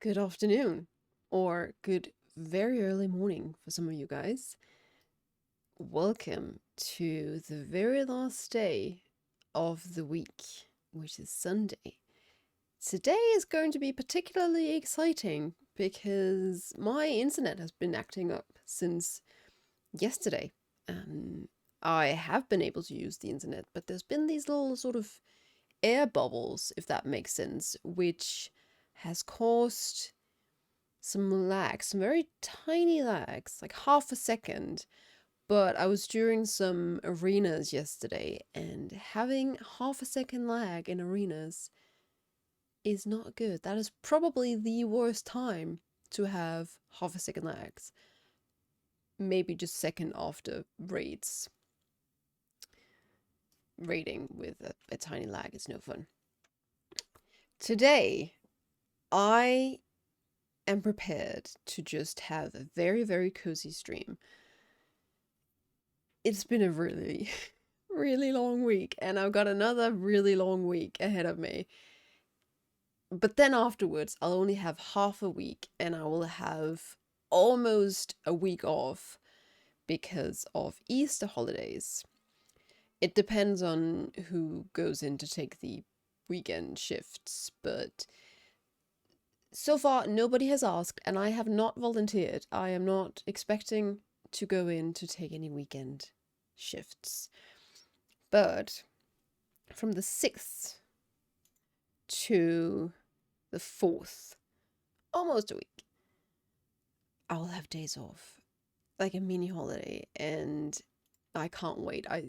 good afternoon, or good very early morning for some of you guys. Welcome to the very last day of the week, which is Sunday. Today is going to be particularly exciting because my internet has been acting up since yesterday. I have been able to use the internet, but there's been these little sort of air bubbles, if that makes sense, which has caused some lags, some very tiny lags, like half a second. But I was during some arenas yesterday, and having half a second lag in arenas is not good. That is probably the worst time to have half a second lags. Maybe just second after raids. Raiding with a tiny lag is no fun. Today, I am prepared to just have a very, very cozy stream. It's been a really, really long week, and I've got another really long week ahead of me. But then afterwards, I'll only have half a week, and I will have almost a week off because of Easter holidays. It depends on who goes in to take the weekend shifts, but so far nobody has asked, and I have not volunteered. I am not expecting to go in to take any weekend shifts. But from the 6th to the 4th, almost a week, I'll have days off, like a mini holiday, and I can't wait. I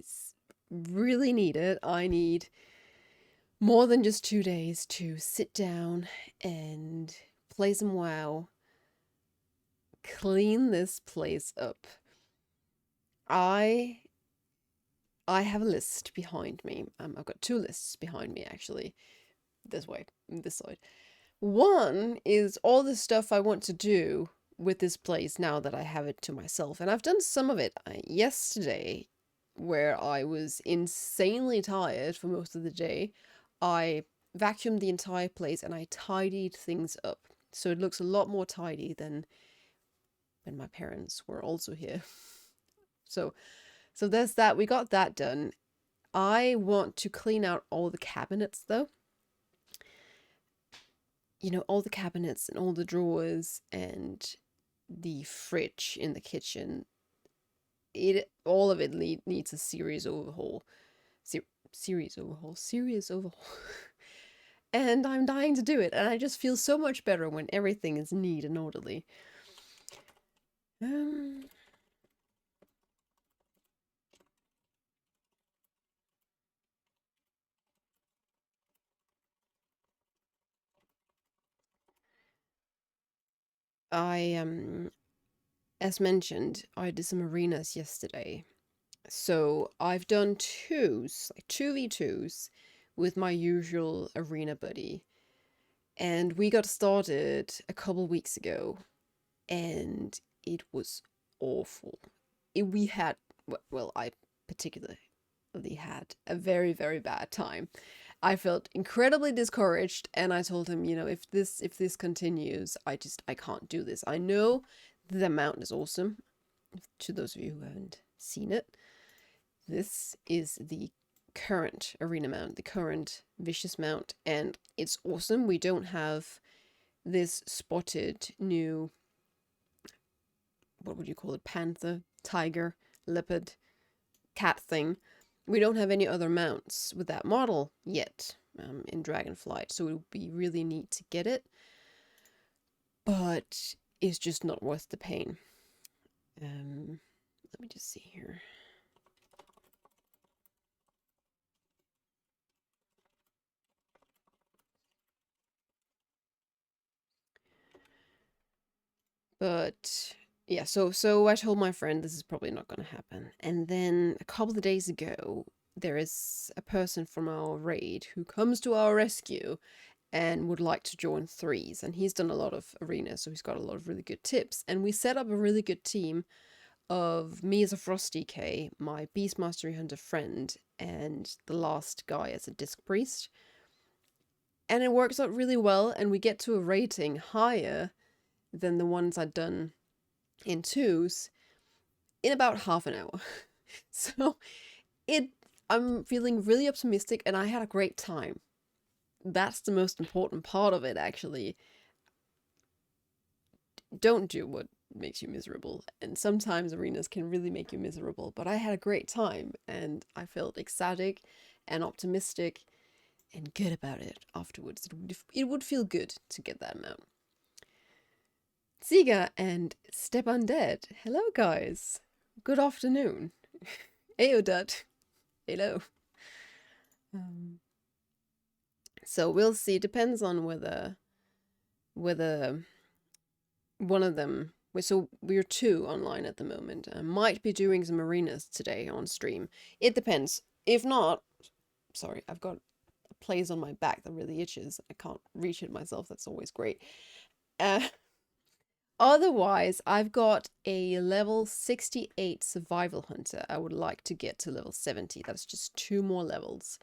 really need it. I need more than just 2 days to sit down and play some WoW, clean this place up. I have a list behind me. I've got two lists behind me, actually. This way, this side. One is all the stuff I want to do with this place now that I have it to myself. And I've done some of it yesterday, where I was insanely tired for most of the day. I vacuumed the entire place and I tidied things up. So it looks a lot more tidy than when my parents were also here. So there's that. We got that done. I want to clean out all the cabinets though. You know, all the cabinets and all the drawers and the fridge in the kitchen. All of it needs a serious overhaul. Serious overhaul. And I'm dying to do it, and I just feel so much better when everything is neat and orderly. As mentioned, I did some arenas yesterday. So I've done twos, like 2v2s with my usual arena buddy. And we got started a couple weeks ago, and it was awful. We had, well, I particularly had a very, very bad time. I felt incredibly discouraged, and I told him, if this continues, I can't do this. I know the mount is awesome. To those of you who haven't seen it, this is the current arena mount, the current vicious mount, and it's awesome. We don't have this spotted new, what would you call it, panther, tiger, leopard, cat thing. We don't have any other mounts with that model yet in Dragonflight, so it would be really neat to get it, but it's just not worth the pain. Let me just see here. But yeah, so I told my friend this is probably not going to happen. And then a couple of days ago, there is a person from our raid who comes to our rescue and would like to join threes. And he's done a lot of arenas, so he's got a lot of really good tips. And we set up a really good team of me as a Frost DK, my Beast Mastery Hunter friend, and the last guy as a Disc Priest. And it works out really well, and we get to a rating higher than the ones I'd done in twos in about half an hour. So it I'm feeling really optimistic, and I had a great time. That's the most important part of it, actually. Don't do what makes you miserable. And sometimes arenas can really make you miserable, but I had a great time, and I felt ecstatic and optimistic and good about it afterwards. It would feel good to get that amount. Ziga and Step Undead. Hello, guys. Good afternoon. Aodad. Hello. So we'll see. It depends on whether one of them. So we're two online at the moment. I might be doing some arenas today on stream. It depends. If not, sorry, I've got a place on my back that really itches. I can't reach it myself. That's always great. Otherwise, I've got a level 68 survival hunter. I would like to get to level 70. That's just 2 more levels.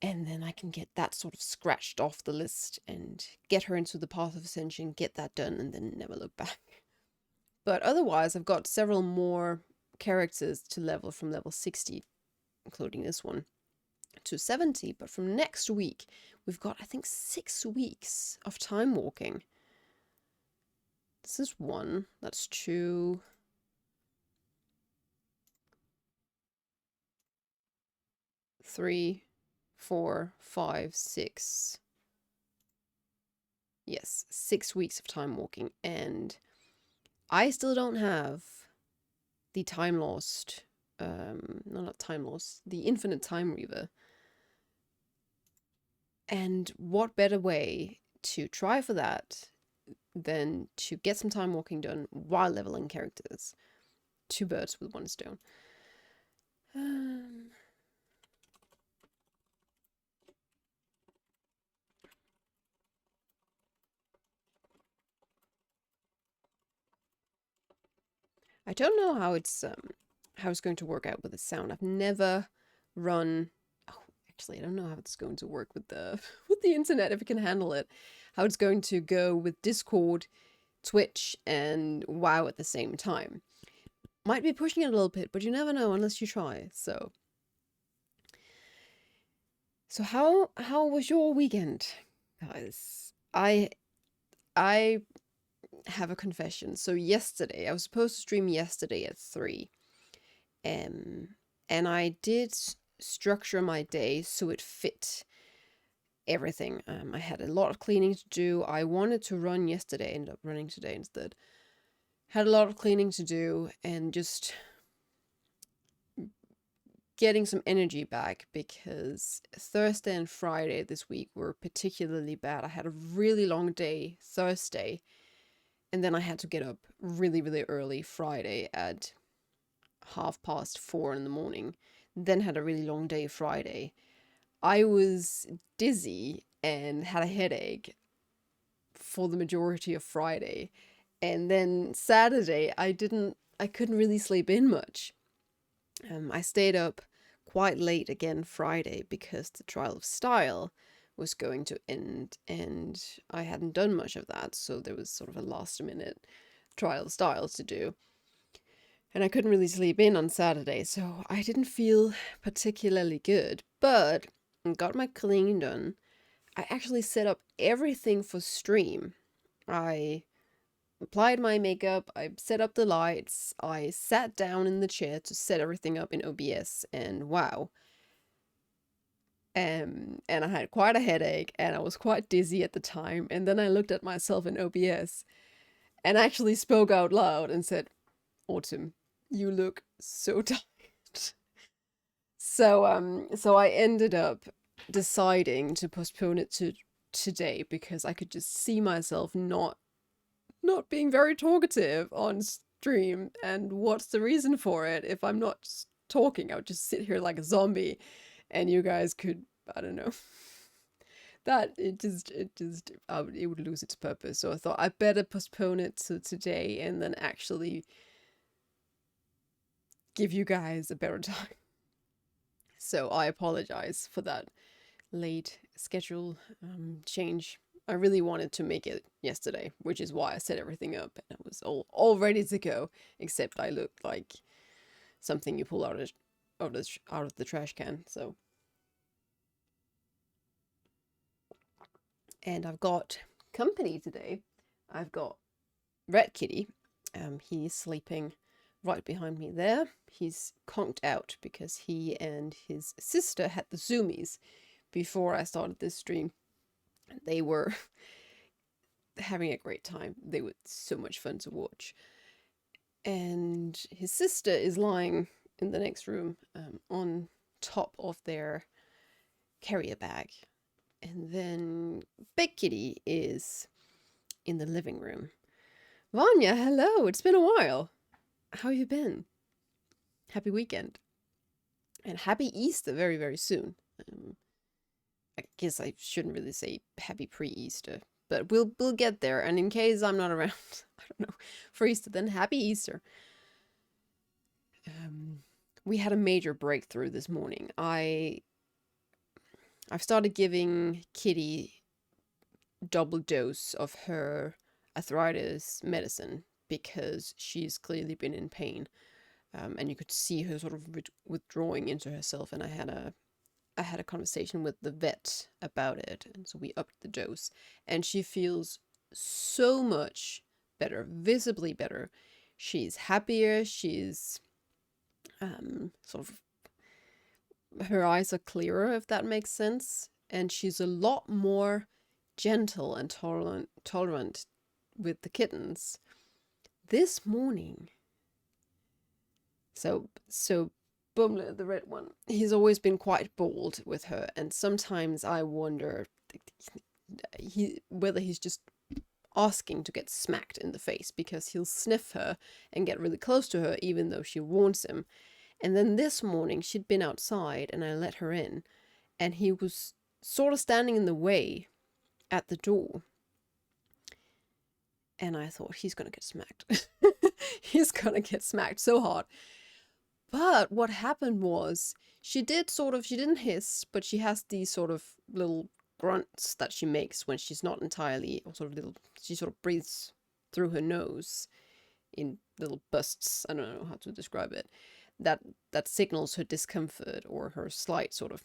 And then I can get that sort of scratched off the list and get her into the Path of Ascension, get that done, and then never look back. But otherwise, I've got several more characters to level from level 60, including this one, to 70. But from next week, we've got, I think, 6 weeks of time walking. This is 1. That's 2. 3, 4, 5, 6. Yes, 6 weeks of time walking, and I still don't have the time lost, no, not time lost, the infinite time reaver. And what better way to try for that than to get some time walking done while leveling characters? 2 birds with 1 stone. I don't know how it's going to work out with the sound. I've never run. Oh, actually, I don't know how it's going to work with the with the internet, if it can handle it. How it's going to go with Discord, Twitch, and WoW at the same time. Might be pushing it a little bit, but you never know unless you try. So how was your weekend, guys? I have a confession. So yesterday, I was supposed to stream yesterday at 3. And I did structure my day so it fit everything. I had a lot of cleaning to do. I wanted to run yesterday, ended up running today instead. Had a lot of cleaning to do and just getting some energy back, because Thursday and Friday this week were particularly bad. I had a really long day Thursday, and then I had to get up really, really early Friday at 4:30 in the morning. Then had a really long day Friday. I was dizzy and had a headache for the majority of Friday. And then Saturday, I couldn't really sleep in much. I stayed up quite late again Friday because the Trial of Style was going to end, and I hadn't done much of that, so there was sort of a last minute Trial of Styles to do. And I couldn't really sleep in on Saturday, so I didn't feel particularly good, but I got my cleaning done. I actually set up everything for stream. I applied my makeup, I set up the lights, I sat down in the chair to set everything up in OBS and WoW. And I had quite a headache, and I was quite dizzy at the time, and then I looked at myself in OBS and actually spoke out loud and said, "Autumn, you look so tired." So I ended up deciding to postpone it to today, because I could just see myself not being very talkative on stream, and what's the reason for it? If I'm not talking, I would just sit here like a zombie, and you guys could, I don't know, that it would lose its purpose. So I thought I better postpone it to today and then actually give you guys a better time. So I apologize for that late schedule change. I really wanted to make it yesterday, which is why I set everything up and it was all ready to go, except I looked like something you pull out of the trash can. So, and I've got company today. I've got Red Kitty. He's sleeping right behind me there. He's conked out because he and his sister had the zoomies before I started this stream. They were having a great time. They were so much fun to watch. And his sister is lying in the next room on top of their carrier bag. And then Big Kitty is in the living room. Vanya, hello! It's been a while. How you been? Happy weekend. And happy Easter very, very soon. I guess I shouldn't really say happy pre-Easter, but we'll get there. And in case I'm not around, I don't know, for Easter, then happy Easter. We had a major breakthrough this morning. I've started giving Kitty double dose of her arthritis medicine because she's clearly been in pain, and you could see her sort of withdrawing into herself. And I had a conversation with the vet about it, and so we upped the dose, and she feels so much better, visibly better. She's happier. She's sort of, her eyes are clearer, if that makes sense, and she's a lot more gentle and tolerant with the kittens. This morning, so Bumler, the red one, he's always been quite bold with her, and sometimes I wonder whether he's just asking to get smacked in the face, because he'll sniff her and get really close to her even though she warns him. And then this morning she'd been outside and I let her in, and he was sort of standing in the way at the door. And I thought, he's gonna get smacked. He's gonna get smacked so hard. But what happened was, she didn't hiss, but she has these sort of little grunts that she makes when she's not entirely, or she sort of breathes through her nose in little bursts. I don't know how to describe it. That signals her discomfort or her slight sort of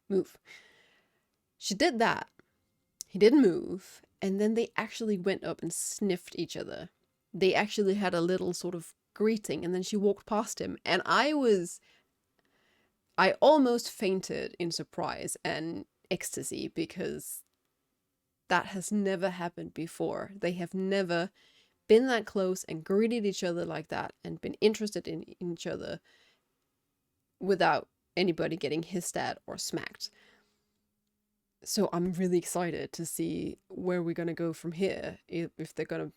move. She did that. He didn't move, and then they actually went up and sniffed each other. They actually had a little sort of greeting, and then she walked past him, and I almost fainted in surprise and ecstasy, because that has never happened before. They have never been that close and greeted each other like that and been interested in each other without anybody getting hissed at or smacked. So I'm really excited to see where we're going to go from here, if they're going to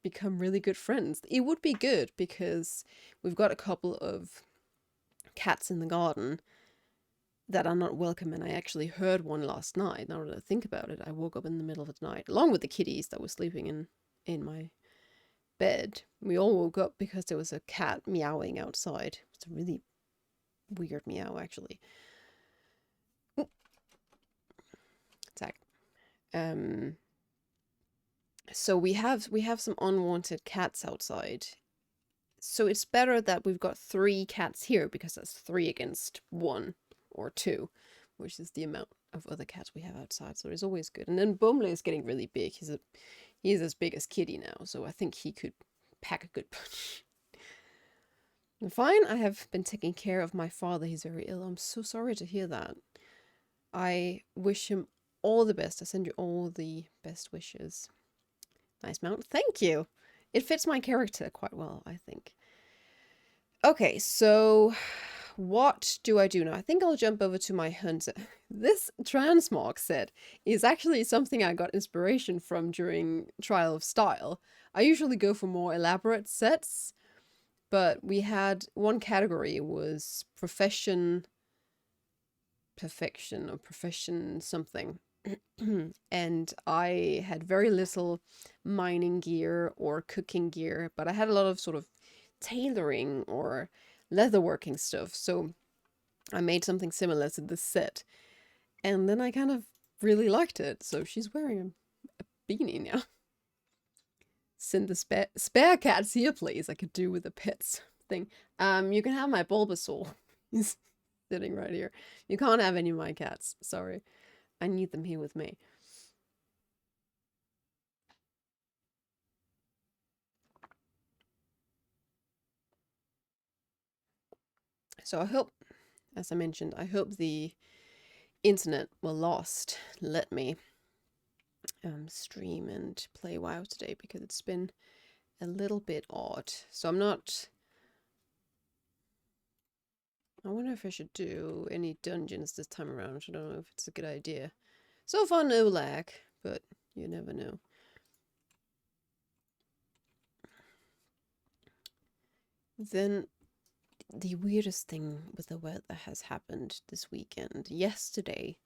become really good friends. It would be good, because we've got a couple of cats in the garden that are not welcome, and I actually heard one last night. Now that I think about it, I woke up in the middle of the night, along with the kitties that were sleeping in my bed. We all woke up because there was a cat meowing outside. It's a really weird meow, actually. Attack. So we have some unwanted cats outside. So it's better that we've got 3 cats here, because that's 3 against 1 or 2, which is the amount of other cats we have outside. So it's always good. And then Bumble is getting really big. He's as big as Kitty now, so I think he could pack a good punch. And fine, I have been taking care of my father. He's very ill. I'm so sorry to hear that. I wish him all the best. I send you all the best wishes. Nice mount. Thank you. It fits my character quite well, I think. Okay, so what do I do now? I think I'll jump over to my hunter. This transmog set is actually something I got inspiration from during Trial of Style. I usually go for more elaborate sets, but we had one category was perfection something. And I had very little mining gear or cooking gear, but I had a lot of sort of tailoring or leatherworking stuff. So I made something similar to this set. And then I kind of really liked it, so she's wearing a beanie now. Send the spare cats here, please. I could do with the pets thing. You can have my Bulbasaur. He's sitting right here. You can't have any of my cats. Sorry. I need them here with me. So I hope, as I mentioned, I hope the internet will let me stream and play WoW today, because it's been a little bit odd. So I'm not... I wonder if I should do any dungeons this time around. I don't know if it's a good idea. So far, no lag, but you never know. Then the weirdest thing with the weather has happened this weekend. Yesterday,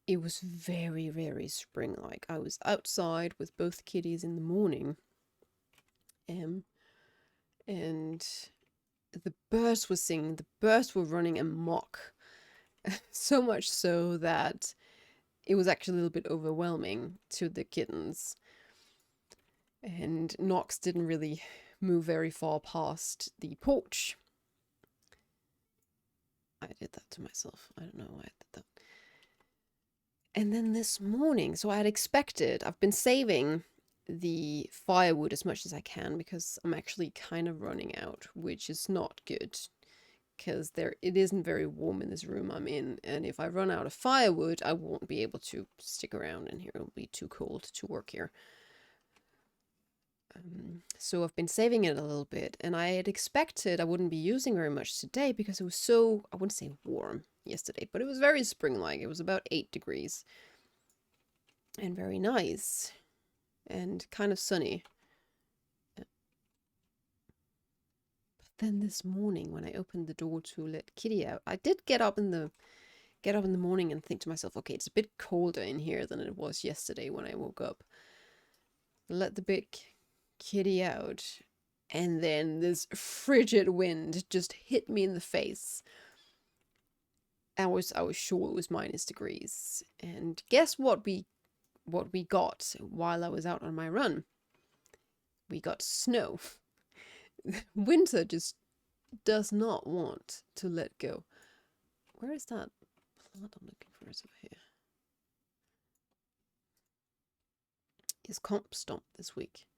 it was very, very spring-like. I was outside with both kitties in the morning, and the birds were singing. The birds were running amok, so much so that it was actually a little bit overwhelming to the kittens. And Nox didn't really move very far past the porch. I did that to myself. I don't know why I did that. And then this morning, so I had expected, I've been saving the firewood as much as I can, because I'm actually kind of running out, which is not good, because it isn't very warm in this room I'm in, and if I run out of firewood, I won't be able to stick around in here. It'll be too cold to work here. So I've been saving it a little bit, and I had expected I wouldn't be using very much today, because it was so, I wouldn't say warm yesterday, but it was very spring-like. It was about 8 degrees and very nice and kind of sunny. But then this morning, when I opened the door to let Kitty out, I did get up in the morning and think to myself, okay, it's a bit colder in here than it was yesterday when I woke up. Let the big Kitty out, and then this frigid wind just hit me in the face. I was sure it was -degrees. And guess what we got while I was out on my run? We got snow. Winter just does not want to let go. Where is that plant I'm looking for? Is over here. Is Comp Stomp this week?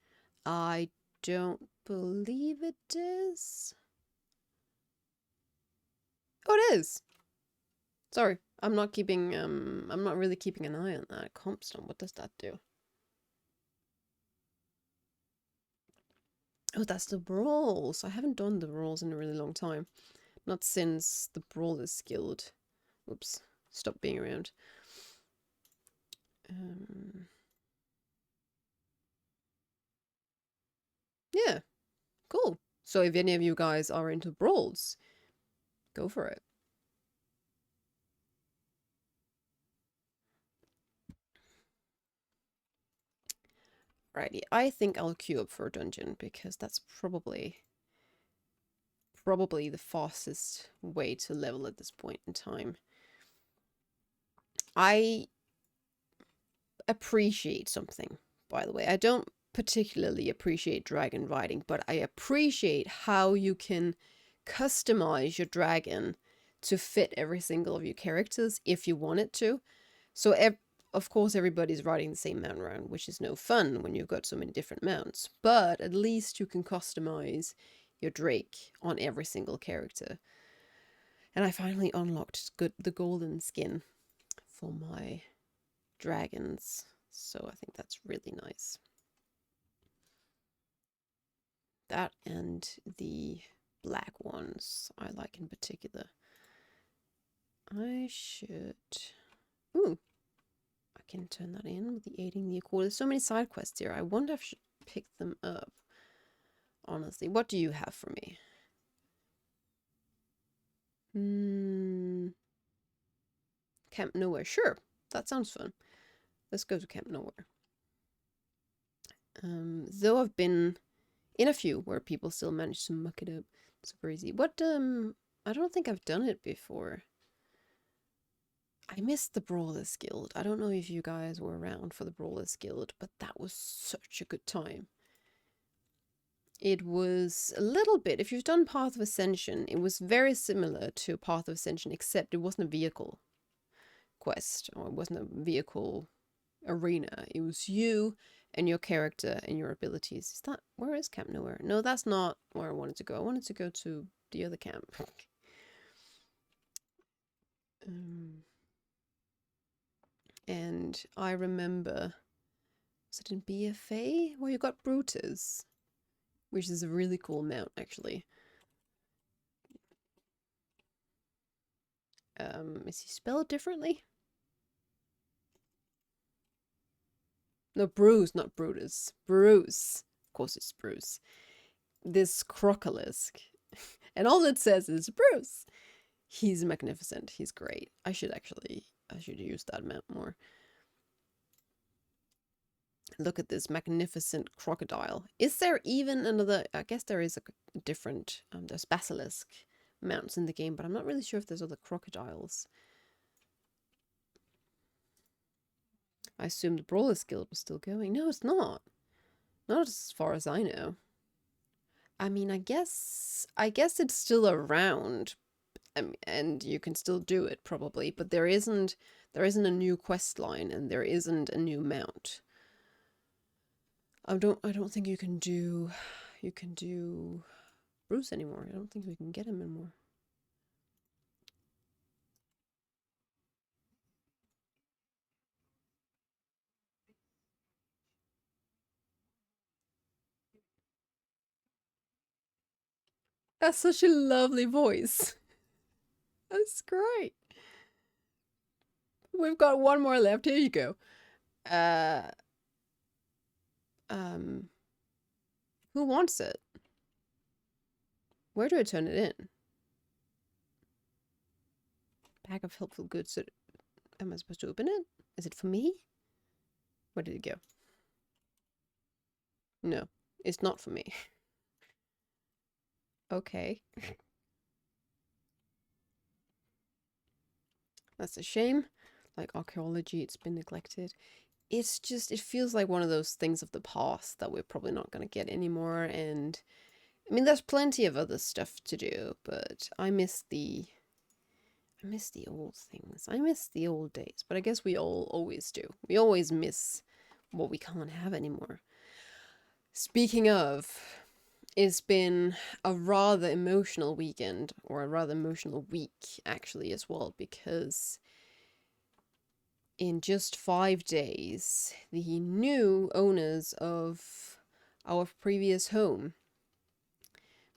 I don't believe it is. Oh, it is. Sorry, I'm not really keeping an eye on that. Comp Stomp, what does that do? Oh, that's the brawls. I haven't done the brawls in a really long time. Not since the brawl is skilled. Oops, stop being around. Yeah, cool. So if any of you guys are into brawls, go for it. Righty, I think I'll queue up for a dungeon, because that's probably the fastest way to level at this point in time. I appreciate something, by the way. I don't particularly appreciate dragon riding, but I appreciate how you can customize your dragon to fit every single of your characters if you want it to. So of course everybody's riding the same mount around, which is no fun when you've got so many different mounts, but at least you can customize your Drake on every single character. And I finally unlocked the golden skin for my dragons, so I think that's really nice. That and the black ones I like in particular. I should... Ooh, I can turn that in with the aiding the accord. There's so many side quests here. I wonder if I should pick them up. Honestly, what do you have for me? Camp Nowhere. Sure, that sounds fun. Let's go to Camp Nowhere. Though I've been in a few where people still manage to muck it up super easy. What, I don't think I've done it before. I missed the Brawlers Guild. I don't know if you guys were around for the Brawlers Guild, but that was such a good time. It was a little bit, if you've done Path of Ascension, it was very similar to Path of Ascension, except it wasn't a vehicle quest, or it wasn't a vehicle arena. It was you and your character and your abilities. Is that, where is Camp Nowhere? No, that's not where I wanted to go. I wanted to go to the other camp. And I remember, was it in BFA where you got Brutus, which is a really cool mount actually. Is he spelled differently? No, Bruce, not Brutus. Bruce. Of course it's Bruce. This Crocolisk. And all it says is Bruce. He's magnificent. He's great. I should use that mount more. Look at this magnificent crocodile. Is there even another? I guess there is a different, there's basilisk mounts in the game, but I'm not really sure if there's other crocodiles. I assume the Brawlers Guild was still going. No, it's not. Not as far as I know. I mean, I guess it's still around, and you can still do it probably, but there isn't a new quest line, and there isn't a new mount. I don't think you can do Bruce anymore. I don't think we can get him anymore. That's such a lovely voice. That's great. We've got one more left. Here you go. Who wants it? Where do I turn it in? Bag of helpful goods. Am I supposed to open it? Is it for me? Where did it go? No, it's not for me. Okay. That's a shame. Like archaeology, it's been neglected. It's just, it feels like one of those things of the past that we're probably not going to get anymore. And I mean, there's plenty of other stuff to do, but I miss the old things. I miss the old days, but I guess we all always do. We always miss what we can't have anymore. Speaking of, it's been a rather emotional weekend, or a rather emotional week actually as well, because in just 5 days, the new owners of our previous home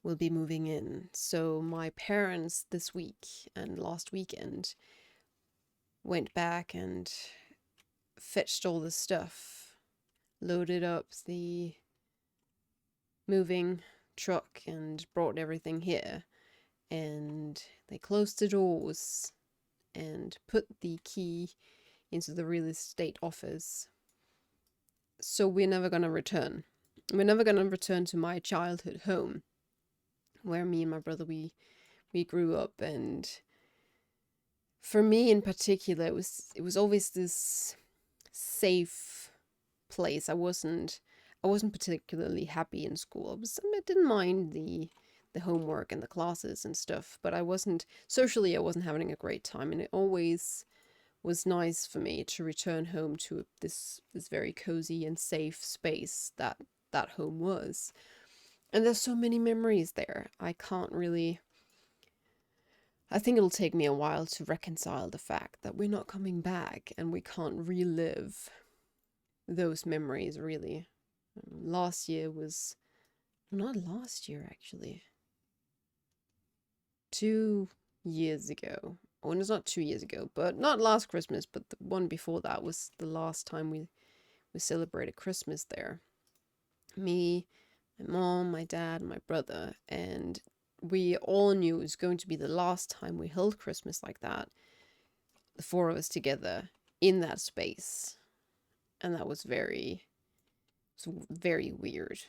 will be moving in. So my parents this week and last weekend went back and fetched all the stuff, loaded up the moving truck and brought everything here, and they closed the doors and put the key into the real estate office. So we're never gonna return. We're never gonna return to my childhood home, where me and my brother we grew up. And for me in particular, it was always this safe place. I wasn't particularly happy in school. I didn't mind the homework and the classes and stuff, but I wasn't having a great time, and it always was nice for me to return home to this very cozy and safe space that home was. And there's so many memories there. I think it'll take me a while to reconcile the fact that we're not coming back and we can't relive those memories, really. Last year was... Not last year, actually. 2 years ago. Oh, and it's not 2 years ago, but not last Christmas, but the one before that was the last time we celebrated Christmas there. Me, my mom, my dad, and my brother, and we all knew it was going to be the last time we held Christmas like that, the four of us together in that space. And that was very weird.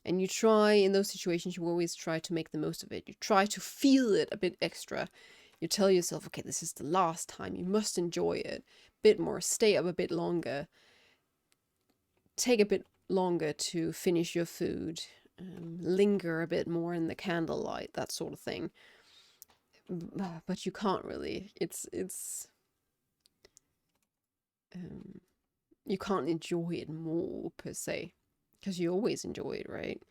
And you try, in those situations, you always try to make the most of it. You try to feel it a bit extra. You tell yourself, okay, this is the last time. You must enjoy it a bit more. Stay up a bit longer. Take a bit longer to finish your food. Linger a bit more in the candlelight, that sort of thing. But you can't really. You can't enjoy it more per se, because you always enjoy it, right?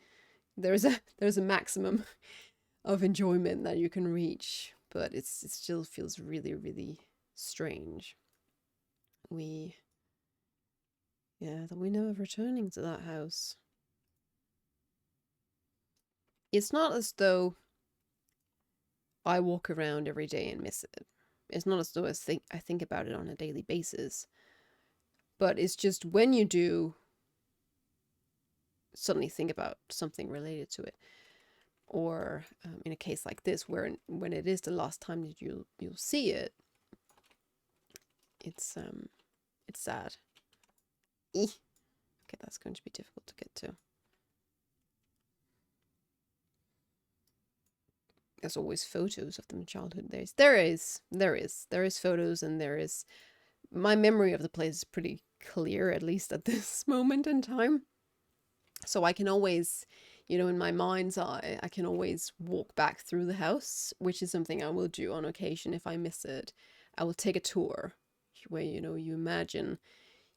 There's a maximum of enjoyment that you can reach, but it still feels really, really strange. That we know of returning to that house. It's not as though I walk around every day and miss it. It's not as though I think about it on a daily basis. But it's just when you do suddenly think about something related to it, or in a case like this, when it is the last time that you'll see it, it's sad. Okay, that's going to be difficult to get to. There's always photos of them in childhood days. There is photos, and there is. My memory of the place is pretty clear, at least at this moment in time. So I can always, in my mind's eye, I can always walk back through the house, which is something I will do on occasion if I miss it. I will take a tour where, you imagine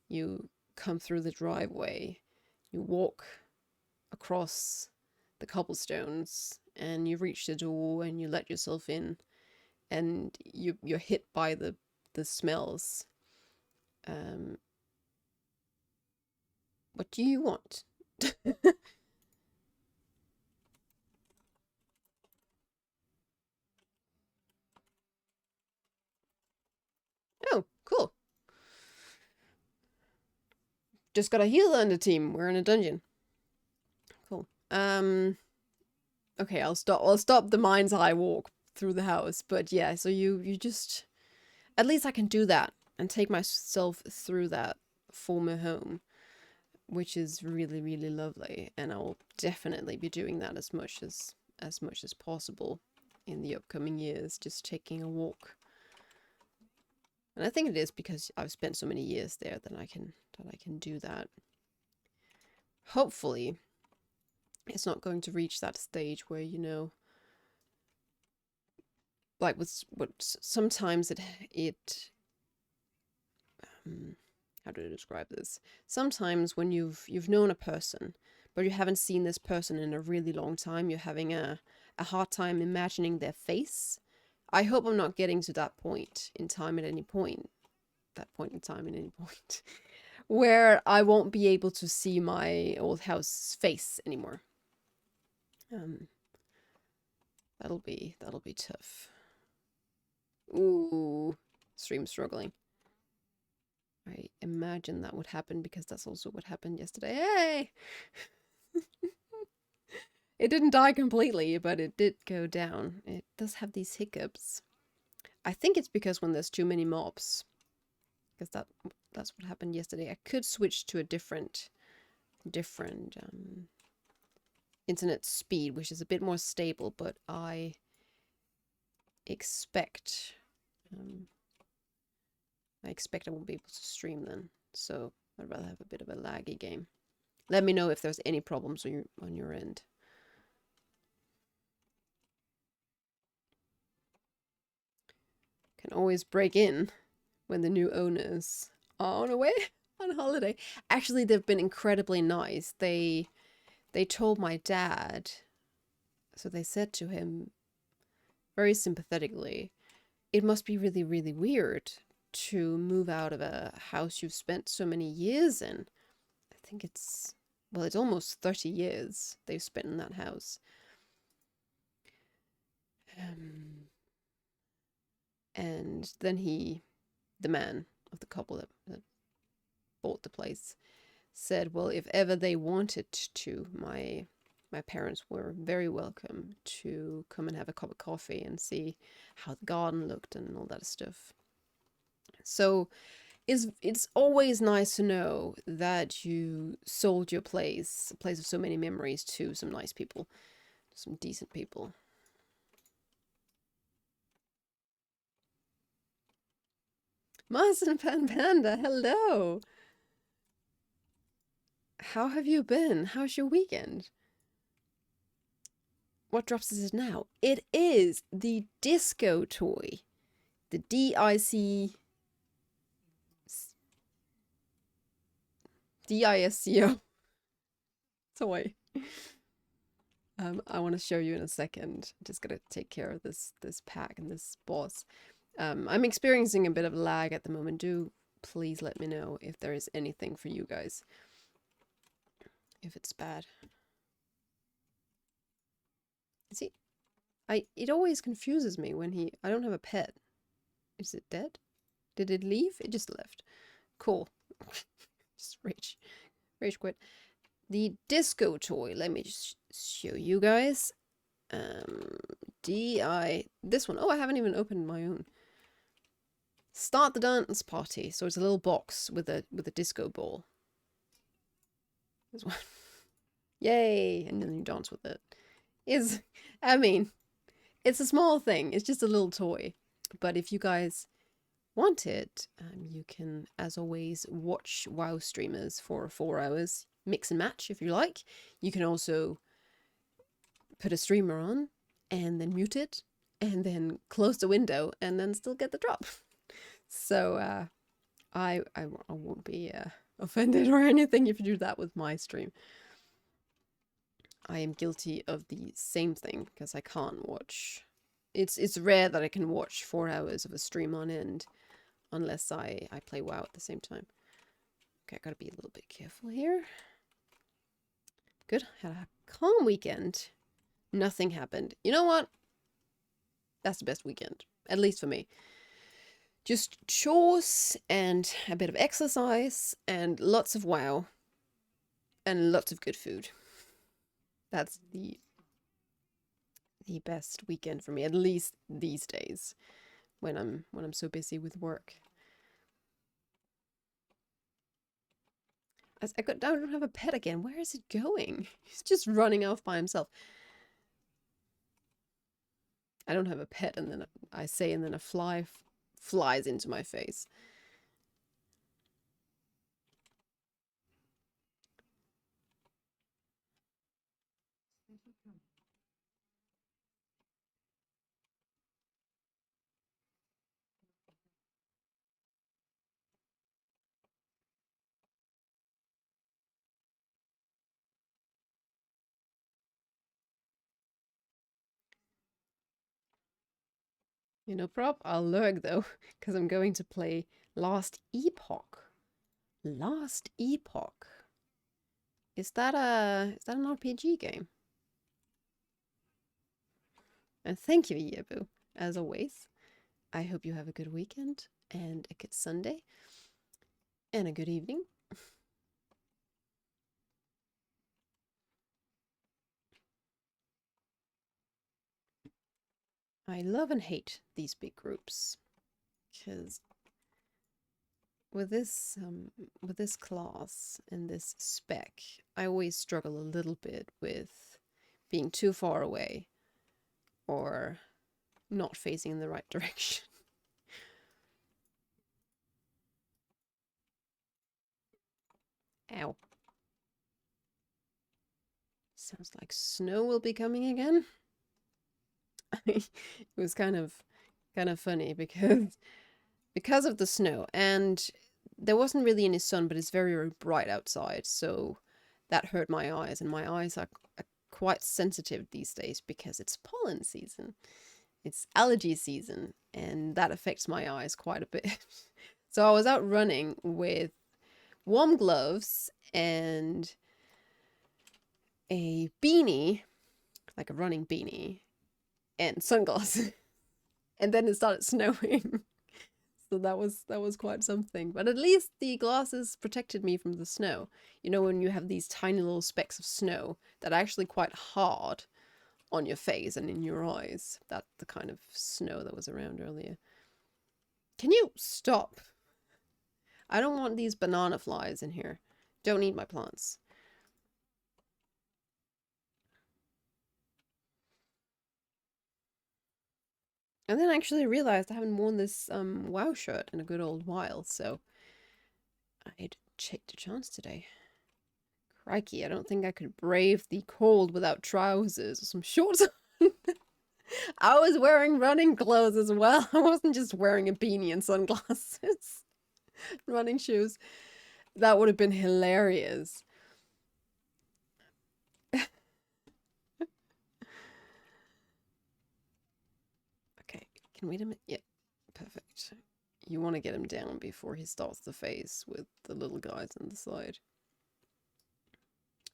you come through the driveway, you walk across the cobblestones, and you reach the door and you let yourself in, and you're hit by the smells. What do you want? Oh, cool. Just got a healer on the team. We're in a dungeon. Cool. Okay, I'll stop the mind's eye walk through the house. But yeah, so you just, at least I can do that and take myself through that former home, which is really, really lovely. And I will definitely be doing that as much as possible in the upcoming years, just taking a walk. And I think it is because I've spent so many years there that I can do that. Hopefully, it's not going to reach that stage where, like sometimes it how do I describe this? Sometimes when you've known a person, but you haven't seen this person in a really long time, you're having a hard time imagining their face. I hope I'm not getting to that point in time at any point. Where I won't be able to see my old house's face anymore. That'll be tough. Ooh, stream struggling. I imagine that would happen because that's also what happened yesterday. Hey! It didn't die completely, but it did go down. It does have these hiccups. I think it's because when there's too many mobs. Because that's what happened yesterday. I could switch to a different internet speed, which is a bit more stable, but I expect I won't be able to stream then. So I'd rather have a bit of a laggy game. Let me know if there's any problems on your end. Can always break in when the new owners are on away on holiday. Actually, they've been incredibly nice. They told my dad, so they said to him very sympathetically, it must be really, really weird to move out of a house you've spent so many years in. I think it's almost 30 years they've spent in that house. And then the man of the couple that bought the place, said, well, if ever they wanted to, my parents were very welcome to come and have a cup of coffee and see how the garden looked and all that stuff. So it's always nice to know that you sold your place, a place of so many memories, to some nice people, some decent people. Marzipan Panda, hello! How have you been? How's your weekend? What drops is it now? It is the disco toy. The DIC... DISCO toy. I want to show you in a second. I'm just gonna take care of this pack and this boss. I'm experiencing a bit of lag at the moment. Do please let me know if there is anything for you guys. If it's bad. See, it always confuses me when I don't have a pet. Is it dead? Did it leave? It just left. Cool. Just rage quit. The disco toy. Let me just show you guys. This one. Oh, I haven't even opened my own. Start the dance party. So it's a little box with a disco ball. This one. Yay! And then you dance with it. I mean, it's a small thing. It's just a little toy. But if you guys want it, you can, as always, watch WoW streamers for 4 hours. Mix and match if you like. You can also put a streamer on and then mute it and then close the window and then still get the drop. So I won't be offended or anything if you do that with my stream. I am guilty of the same thing because I can't watch. It's rare that I can watch 4 hours of a stream on end unless I play WoW at the same time. Okay, I gotta be a little bit careful here. Good. Had a calm weekend. Nothing happened. You know what? That's the best weekend. At least for me. Just chores and a bit of exercise and lots of WoW. And lots of good food. That's the best weekend for me, at least these days, when I'm so busy with work. I don't have a pet again. Where is it going? He's just running off by himself. I don't have a pet, and then I say, and then a fly flies into my face. You know, prop, I'll lurk though, because I'm going to play Last Epoch. Last Epoch. Is that an RPG game? And thank you, Yebu, as always. I hope you have a good weekend and a good Sunday and a good evening. I love and hate these big groups because with this class and this spec, I always struggle a little bit with being too far away or not facing in the right direction. Ow. Sounds like snow will be coming again. It was kind of funny because of the snow, and there wasn't really any sun, but it's very, very bright outside, so that hurt my eyes, and my eyes are quite sensitive these days because it's pollen season. It's allergy season, and that affects my eyes quite a bit. So I was out running with warm gloves and a beanie, like a running beanie, and sunglasses. And then it started snowing. So that was quite something. But at least the glasses protected me from the snow. You know, when you have these tiny little specks of snow that are actually quite hard on your face and in your eyes. That's the kind of snow that was around earlier. Can you stop? I don't want these banana flies in here. Don't eat my plants. And then I actually realized I haven't worn this WoW shirt in a good old while, so I'd take the chance today. Crikey, I don't think I could brave the cold without trousers or some shorts. I was wearing running clothes as well. I wasn't just wearing a beanie and sunglasses. Running shoes. That would have been hilarious. Okay, can we him? Yeah, perfect. You want to get him down before he starts the phase with the little guys on the side.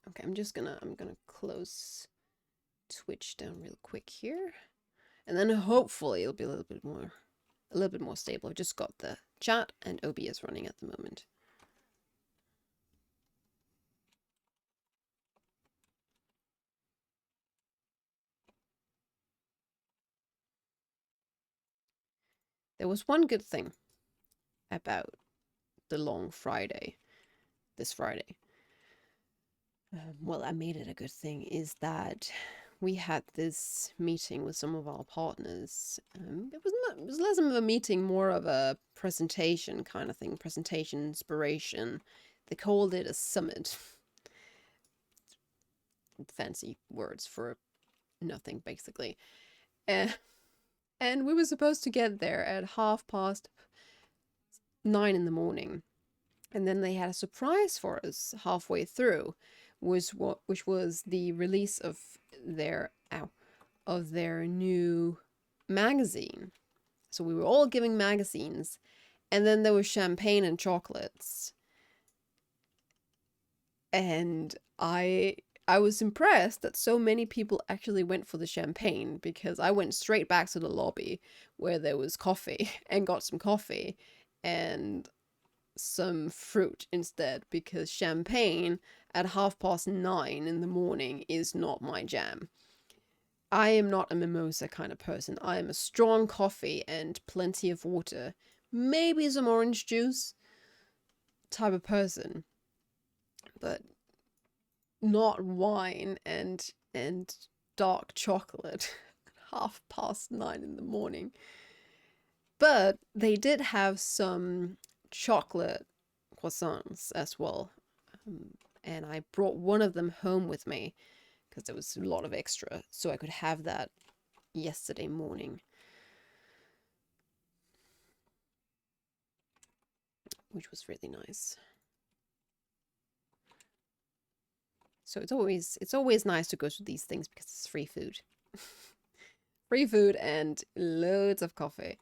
Okay, I'm gonna close Twitch down real quick here. And then hopefully it'll be a little bit more stable. I've just got the chat and OBS running at the moment. There was one good thing about the long Friday, this Friday. Well, I made it a good thing, is that we had this meeting with some of our partners. It was less of a meeting, more of a presentation kind of thing, presentation inspiration. They called it a summit. Fancy words for nothing, basically. And we were supposed to get there at 9:30 in the morning. And then they had a surprise for us halfway through, which was the release of their new magazine. So we were all giving magazines, and then there was champagne and chocolates. And I was impressed that so many people actually went for the champagne, because I went straight back to the lobby where there was coffee and got some coffee and some fruit instead, because champagne at 9:30 in the morning is not my jam. I am not a mimosa kind of person. I am a strong coffee and plenty of water, maybe some orange juice type of person, but not wine and dark chocolate at 9:30 in the morning. But they did have some chocolate croissants as well. And I brought one of them home with me because there was a lot of extra, so I could have that yesterday morning, which was really nice. So it's always nice to go to these things because it's free food. Free food and loads of coffee.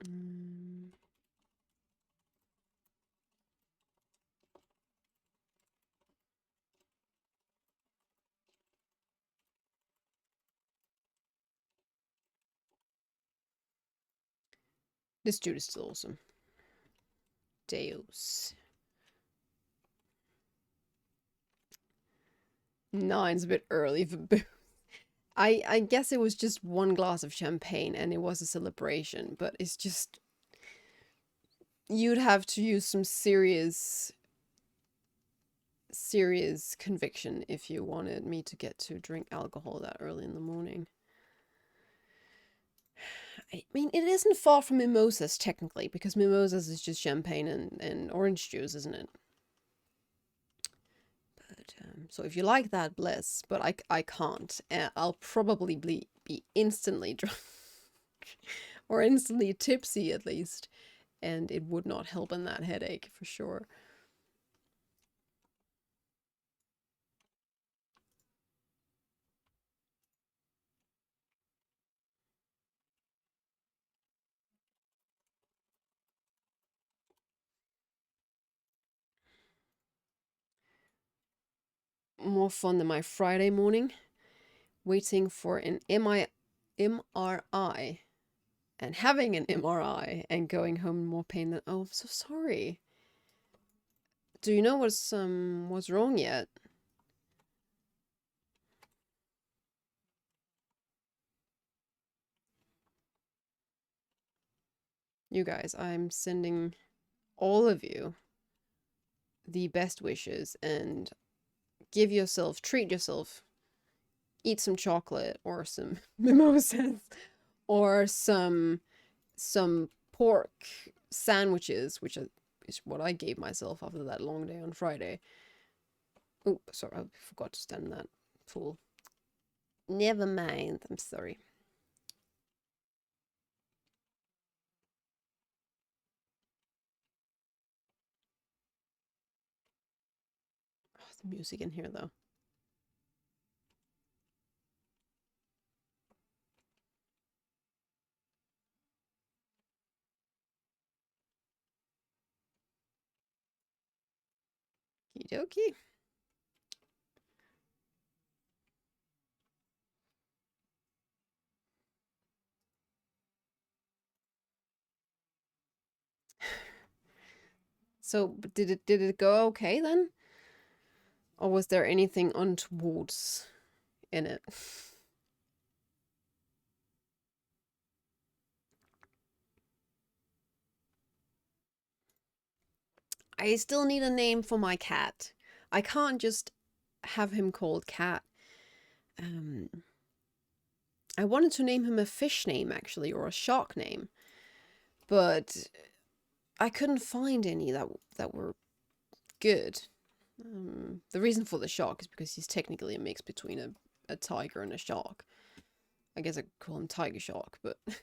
Mm. This dude is still awesome. Deus. 9's a bit early for booze. I guess it was just one glass of champagne and it was a celebration, but it's just, you'd have to use some serious conviction if you wanted me to get to drink alcohol that early in the morning. I mean, it isn't far from mimosas technically, because mimosas is just champagne and orange juice, isn't it? But so if you like that, bless. But I can't. I'll probably be instantly drunk or instantly tipsy at least, and it would not help in that headache for sure. More fun than my Friday morning, waiting for an MRI and having an MRI and going home in more pain than, oh, I'm so sorry. Do you know what's wrong yet? You guys, I'm sending all of you the best wishes, and treat yourself, eat some chocolate or some mimosas or some pork sandwiches, which is what I gave myself after that long day on Friday. Oh, sorry, I forgot to stand in that pool. Never mind, I'm sorry. Oh, the music in here, though. Okie dokie. So, did it go okay then? Or was there anything untowards in it? I still need a name for my cat. I can't just have him called Cat. I wanted to name him a fish name, actually, or a shark name, but I couldn't find any that were good. The reason for the shark is because he's technically a mix between a tiger and a shark. I guess I could call him Tiger Shark, but it's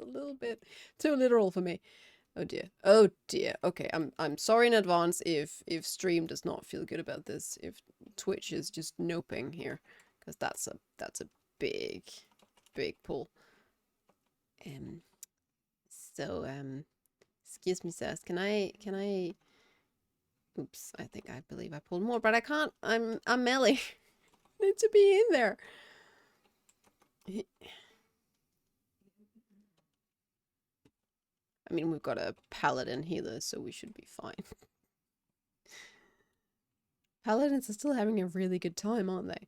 a little bit too literal for me. Oh dear. Oh dear. Okay, I'm sorry in advance if stream does not feel good about this. If Twitch is just noping here, because that's a big pull. Um. So excuse me, sirs. Can I? Oops. I believe I pulled more, but I can't. I'm Melly. I need to be in there. I mean, we've got a paladin healer, so we should be fine. Paladins are still having a really good time, aren't they?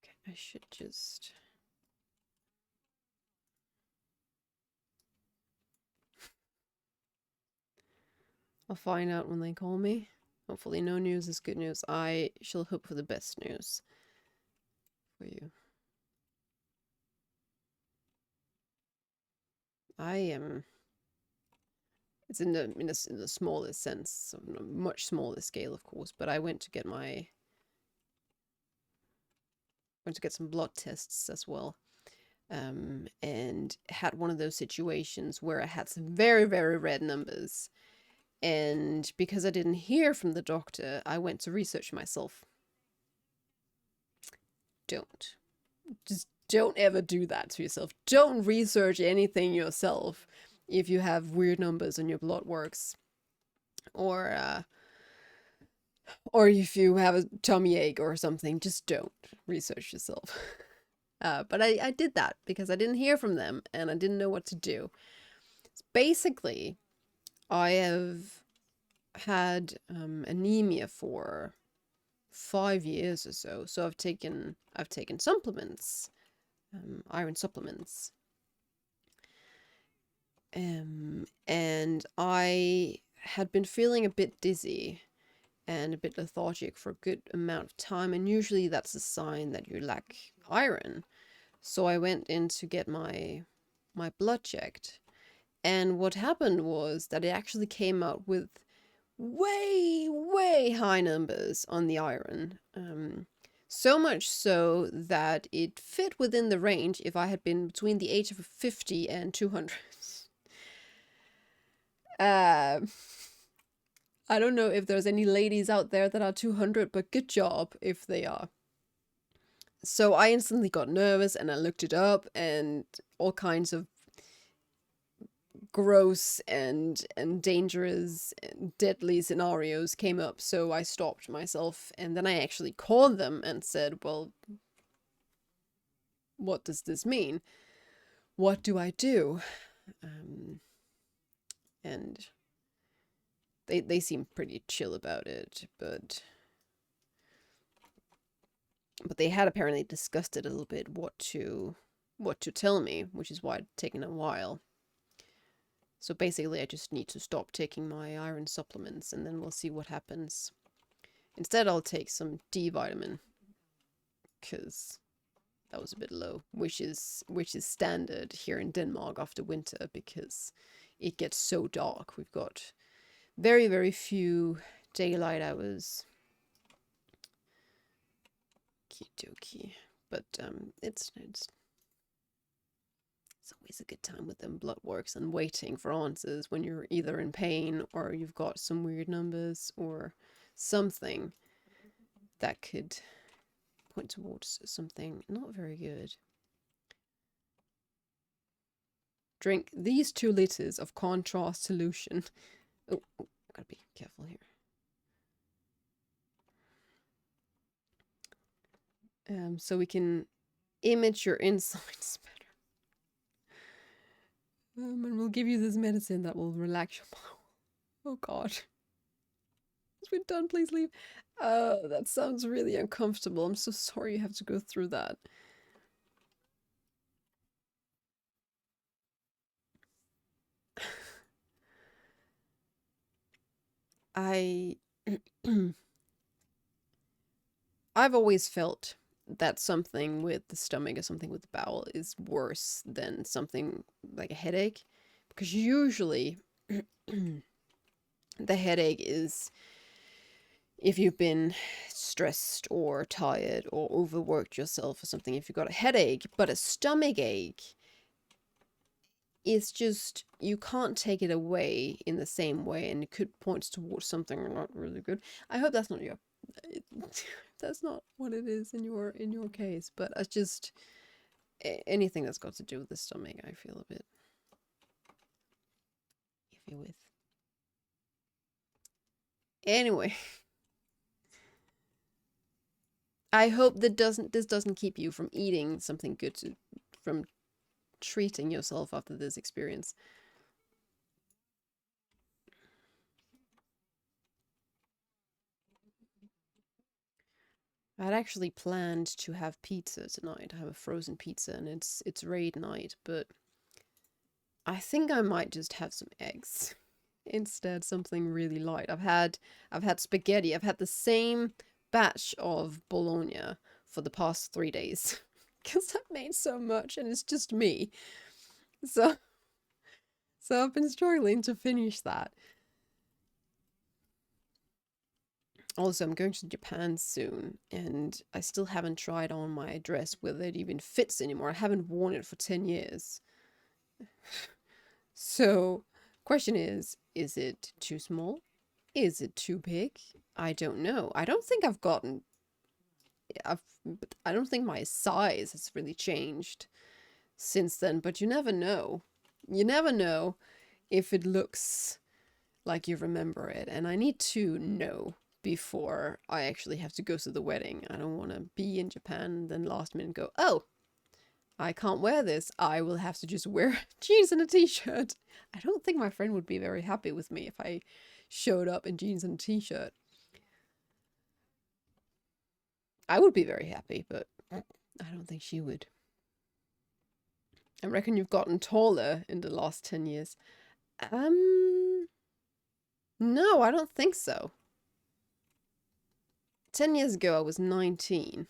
Okay, I should just... I'll find out when they call me. Hopefully no news is good news. I shall hope for the best news for you. I am... It's in the smallest sense, on a much smaller scale, of course, but I went to get some blood tests as well. And had one of those situations where I had some very, very red numbers. And because I didn't hear from the doctor, I went to research myself. Don't. Just don't ever do that to yourself. Don't research anything yourself if you have weird numbers on your blood works. Or if you have a tummy ache or something, just don't research yourself. But I did that because I didn't hear from them and I didn't know what to do. Basically, I have had anemia for 5 years or so. So I've taken supplements, iron supplements, and I had been feeling a bit dizzy and a bit lethargic for a good amount of time, and usually that's a sign that you lack iron. So I went in to get my blood checked, and what happened was that it actually came out with way high numbers on the iron. So much so that it fit within the range if I had been between the age of 50 and 200. Uh, I don't know if there's any ladies out there that are 200, but good job if they are. So I instantly got nervous and I looked it up, and all kinds of gross and dangerous and deadly scenarios came up. So I stopped myself, and then I actually called them and said, well, what does this mean? What do I do? And they seem pretty chill about it, but they had apparently discussed it a little bit, what to what to tell me, which is why it's taken a while. So basically I just need to stop taking my iron supplements and then we'll see what happens. Instead I'll take some D vitamin, because that was a bit low, which is standard here in Denmark after winter, because it gets so dark. We've got very, very few daylight hours. Okie dokie. But it's always a good time with them blood works and waiting for answers when you're either in pain or you've got some weird numbers or something that could point towards something not very good. Drink these 2 liters of contrast solution. Oh, gotta be careful here. So we can image your insides better. And we'll give you this medicine that will relax your bowel. Oh god. It's been done, please leave. That sounds really uncomfortable. I'm so sorry you have to go through that. I've always felt that something with the stomach or something with the bowel is worse than something like a headache, because usually the headache is if you've been stressed or tired or overworked yourself or something. If you've got a headache, but a stomach ache, it's just, you can't take it away in the same way, and it could point towards something not really good. I hope that's not your that's not what it is in your case, but it's just anything that's got to do with the stomach I feel a bit iffy with. Anyway, I hope that this doesn't keep you from eating something good, from treating yourself after this experience. I had actually planned to have pizza tonight. I have a frozen pizza and it's raid night, but I think I might just have some eggs instead, something really light. I've had spaghetti. I've had the same batch of bologna for the past 3 days because I've made so much and it's just me. So I've been struggling to finish that. Also, I'm going to Japan soon, and I still haven't tried on my dress whether it even fits anymore. I haven't worn it for 10 years. So, question is it too small? Is it too big? I don't know. I don't think I don't think my size has really changed since then, but you never know. You never know if it looks like you remember it, and I need to know before I actually have to go to the wedding. I don't want to be in Japan and then last minute go, oh, I can't wear this. I will have to just wear jeans and a t-shirt. I don't think my friend would be very happy with me if I showed up in jeans and a t-shirt. I would be very happy, but I don't think she would. I reckon you've gotten taller in the last 10 years. No, I don't think so. 10 years ago, I was 19.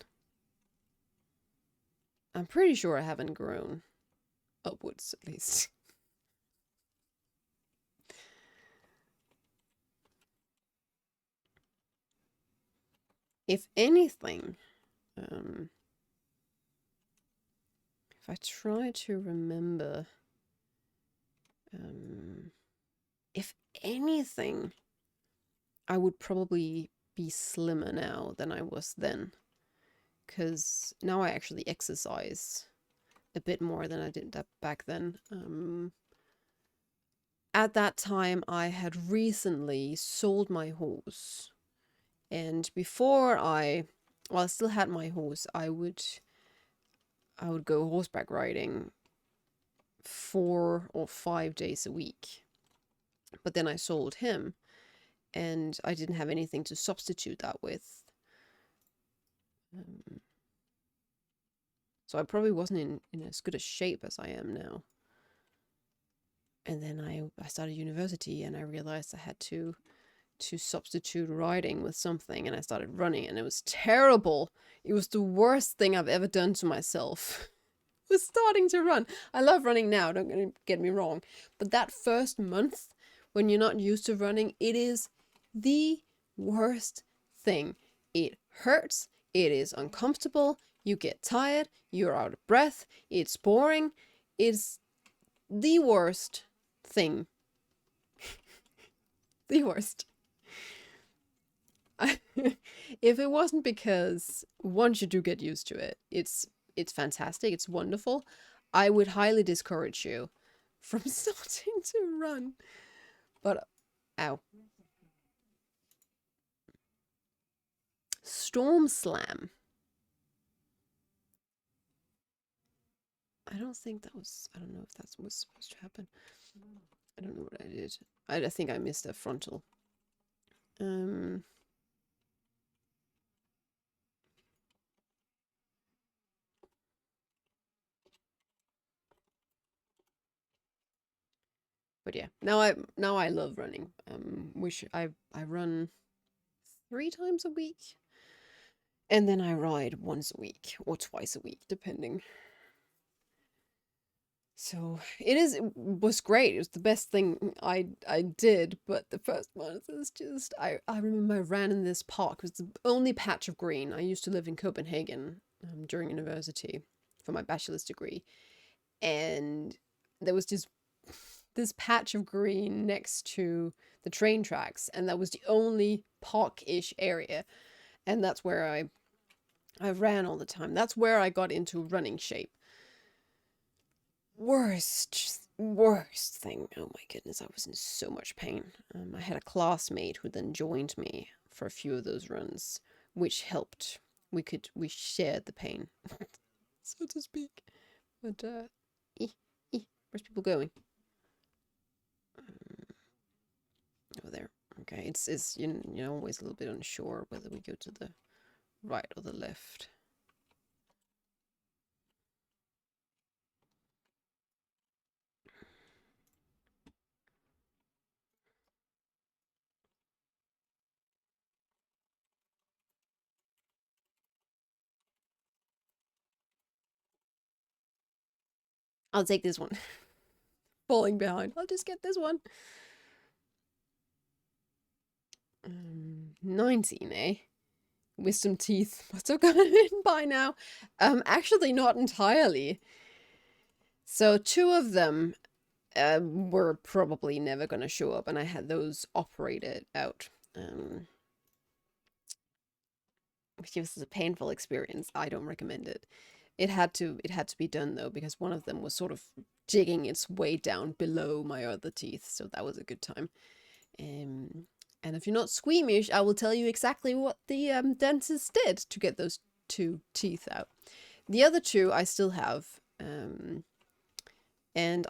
I'm pretty sure I haven't grown. Upwards, at least. If anything, if I try to remember, if anything, I would probably be slimmer now than I was then. Because now I actually exercise a bit more than I did back then. At that time, I had recently sold my horse. And before I still had my horse, I would go horseback riding 4 or 5 days a week. But then I sold him, and I didn't have anything to substitute that with. So I probably wasn't in as good a shape as I am now. And then I started university and I realized I had to substitute riding with something, and I started running, and it was terrible. It was the worst thing I've ever done to myself. Was starting to run. I love running now, don't get me wrong, but that first month when you're not used to running, it is the worst thing. It hurts, it is uncomfortable, you get tired, you're out of breath, it's boring. It's the worst thing. The worst. If it wasn't because once you do get used to it, it's fantastic, it's wonderful, I would highly discourage you from starting to run. But ow. Storm Slam. I don't think that was, I don't know if that was supposed to happen. I don't know what I did. I think I missed a frontal. But yeah, now I love running. Which I run 3 times a week, and then I ride once a week or twice a week, depending. So it was great. It was the best thing I did, but the first month was just I remember I ran in this park. It was the only patch of green. I used to live in Copenhagen during university for my bachelor's degree, and there was just this patch of green next to the train tracks, and that was the only park-ish area, and that's where I ran all the time. That's where I got into running shape. Worst thing. Oh my goodness, I was in so much pain. I had a classmate who then joined me for a few of those runs, which helped. We shared the pain, so to speak. But where's people going? Over there. Okay, it's you know always a little bit unsure whether we go to the right or the left. I'll take this one. Falling behind. I'll just get this one. 19, eh? Wisdom teeth must have gone in by now. Actually, not entirely. So 2 of them were probably never going to show up, and I had those operated out. Which gives us a painful experience. I don't recommend it. It had to be done though, because one of them was sort of digging its way down below my other teeth, so that was a good time. And if you're not squeamish, I will tell you exactly what the dentist did to get those 2 teeth out. The other 2 I still have, and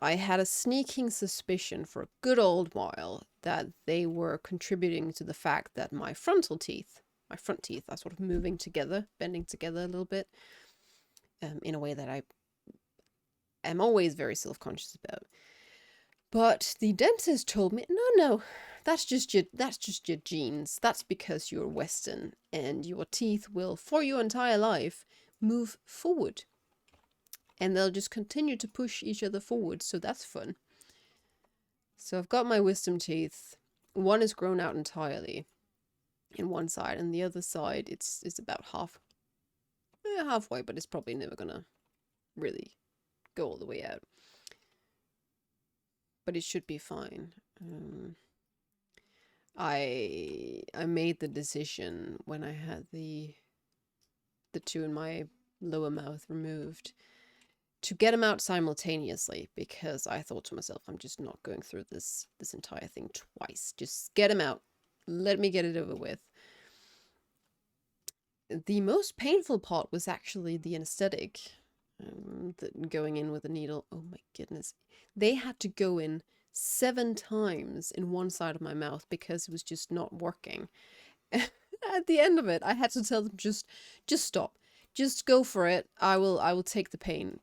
I had a sneaking suspicion for a good old while that they were contributing to the fact that my front teeth are sort of moving together, bending together a little bit, in a way that I am always very self-conscious about. But the dentist told me, no, that's just your genes. That's because you're Western, and your teeth will, for your entire life, move forward. And they'll just continue to push each other forward, so that's fun. So I've got my wisdom teeth. One is grown out entirely in one side, and the other side it's about halfway, but it's probably never gonna really go all the way out. But it should be fine. I made the decision when I had the 2 in my lower mouth removed to get them out simultaneously, because I thought to myself, I'm just not going through this entire thing twice. Just get them out. Let me get it over with. The most painful part was actually the anesthetic, going in with a needle. Oh my goodness. They had to go in 7 times in one side of my mouth because it was just not working. At the end of it, I had to tell them, just stop. just go for it. I will take the pain.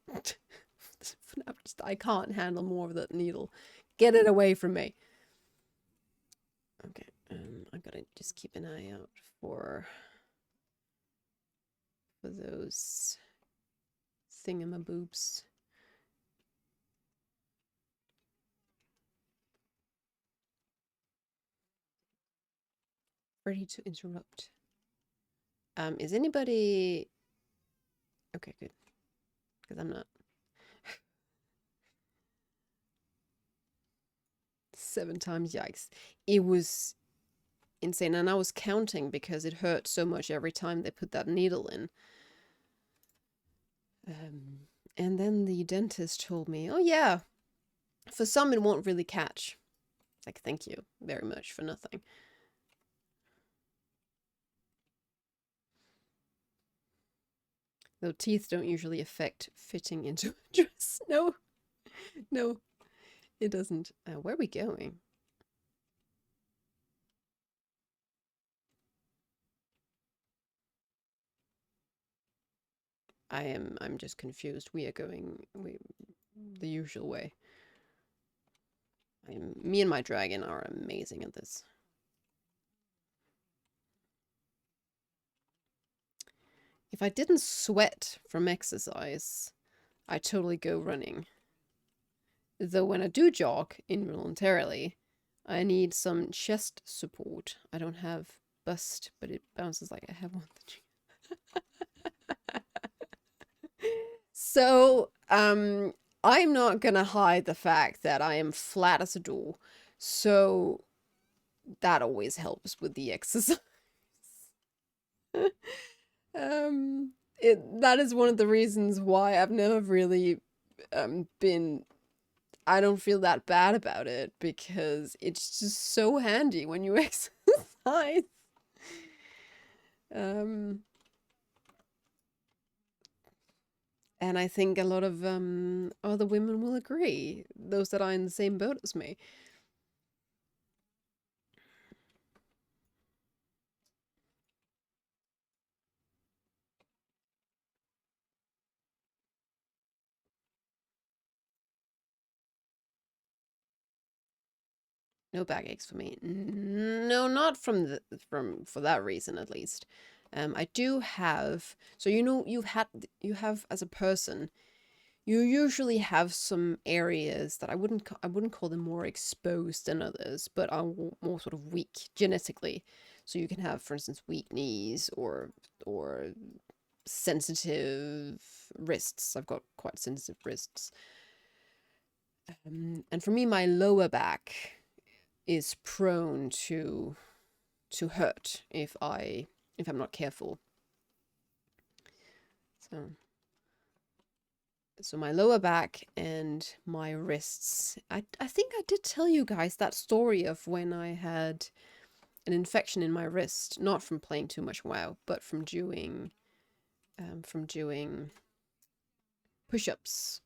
I can't handle more of that needle. Get it away from me. Okay, I gotta just keep an eye out for those thingamaboobs. Ready to interrupt. Is anybody... Okay, good. Because I'm not. 7 times, yikes. It was insane, and I was counting because it hurt so much every time they put that needle in. And then the dentist told me, oh yeah, for some it won't really catch. Like, thank you very much for nothing. Though teeth don't usually affect fitting into a dress. No, no, it doesn't. Where are we going? I'm just confused. We are going the usual way. Me and my dragon are amazing at this. If I didn't sweat from exercise, I'd totally go running. Though when I do jog involuntarily, I need some chest support. I don't have bust, but it bounces like I have one. So, I'm not gonna hide the fact that I am flat as a door. So, that always helps with the exercise. That is one of the reasons why I've never really been... I don't feel that bad about it, because it's just so handy when you exercise. And I think a lot of other women will agree, those that are in the same boat as me. No backaches for me. No, not for that reason, at least. I do have... So, you know, you have as a person, you usually have some areas that I wouldn't call them more exposed than others, but are more sort of weak genetically. So you can have, for instance, weak knees or sensitive wrists. I've got quite sensitive wrists. And for me, my lower back is prone to hurt if I'm not careful. So my lower back and my wrists. I think I did tell you guys that story of when I had an infection in my wrist, not from playing too much WoW, but from doing push-ups.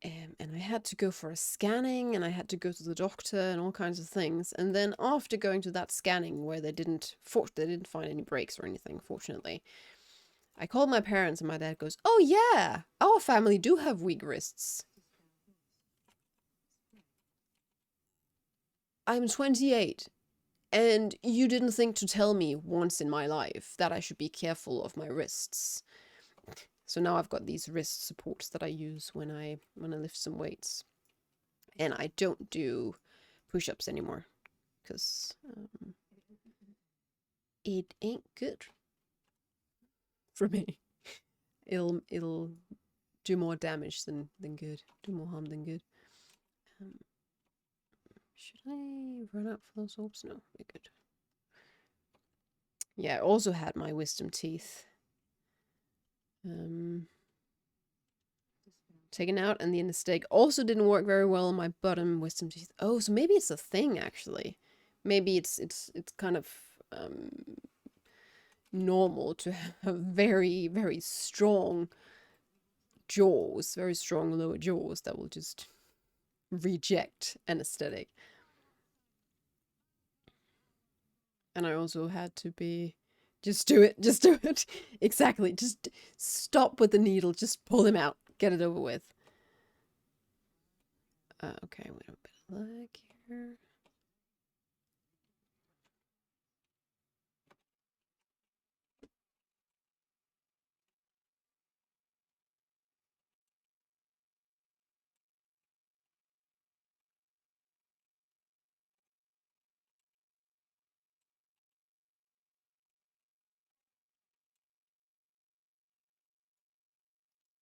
And I had to go for a scanning, and I had to go to the doctor and all kinds of things. And then after going to that scanning, where they didn't find any breaks or anything, fortunately, I called my parents, and my dad goes, "Oh yeah, our family do have weak wrists." I'm 28, and you didn't think to tell me once in my life that I should be careful of my wrists. So now I've got these wrist supports that I use when I lift some weights. And I don't do push-ups anymore, because it ain't good for me. It'll do more damage than good. Do more harm than good. Should I run up for those orbs? No, we're good. Yeah, I also had my wisdom teeth taken out, and the anesthetic also didn't work very well on my bottom wisdom teeth. Oh, so maybe it's a thing, actually. Maybe it's kind of normal to have very, very strong jaws, very strong lower jaws that will just reject anesthetic. And I also had to be Just do it. Just do it. Exactly. Just stop with the needle. Just pull him out. Get it over with. Okay, wait a bit. Look here.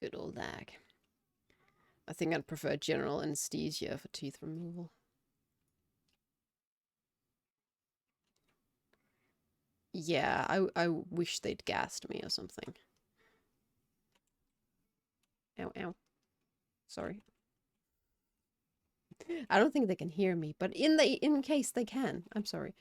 Good old lag. I think I'd prefer general anesthesia for teeth removal. Yeah, I wish they'd gassed me or something. Ow, ow. Sorry. I don't think they can hear me, but in case they can, I'm sorry.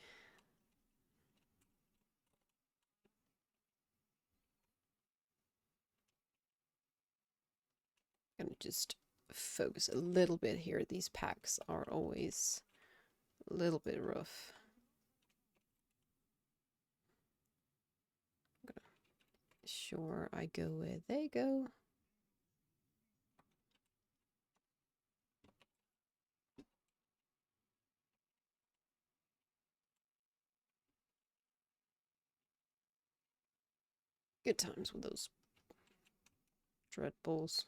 I'm gonna just focus a little bit here. These packs are always a little bit rough. Sure, I go where they go. Good times with those dread balls.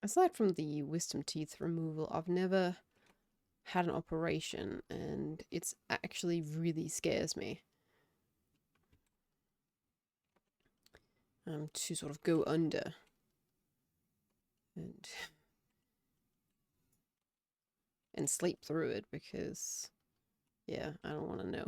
Aside from the wisdom teeth removal, I've never had an operation, and it's actually really scares me. To sort of go under and sleep through it, because yeah, I don't want to know.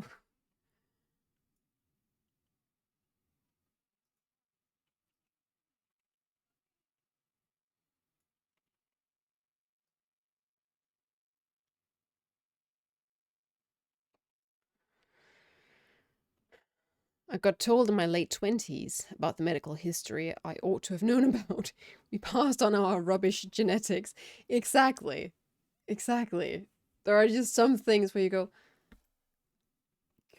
I got told in my late 20s about the medical history I ought to have known about. We passed on our rubbish genetics. Exactly. Exactly. There are just some things where you go,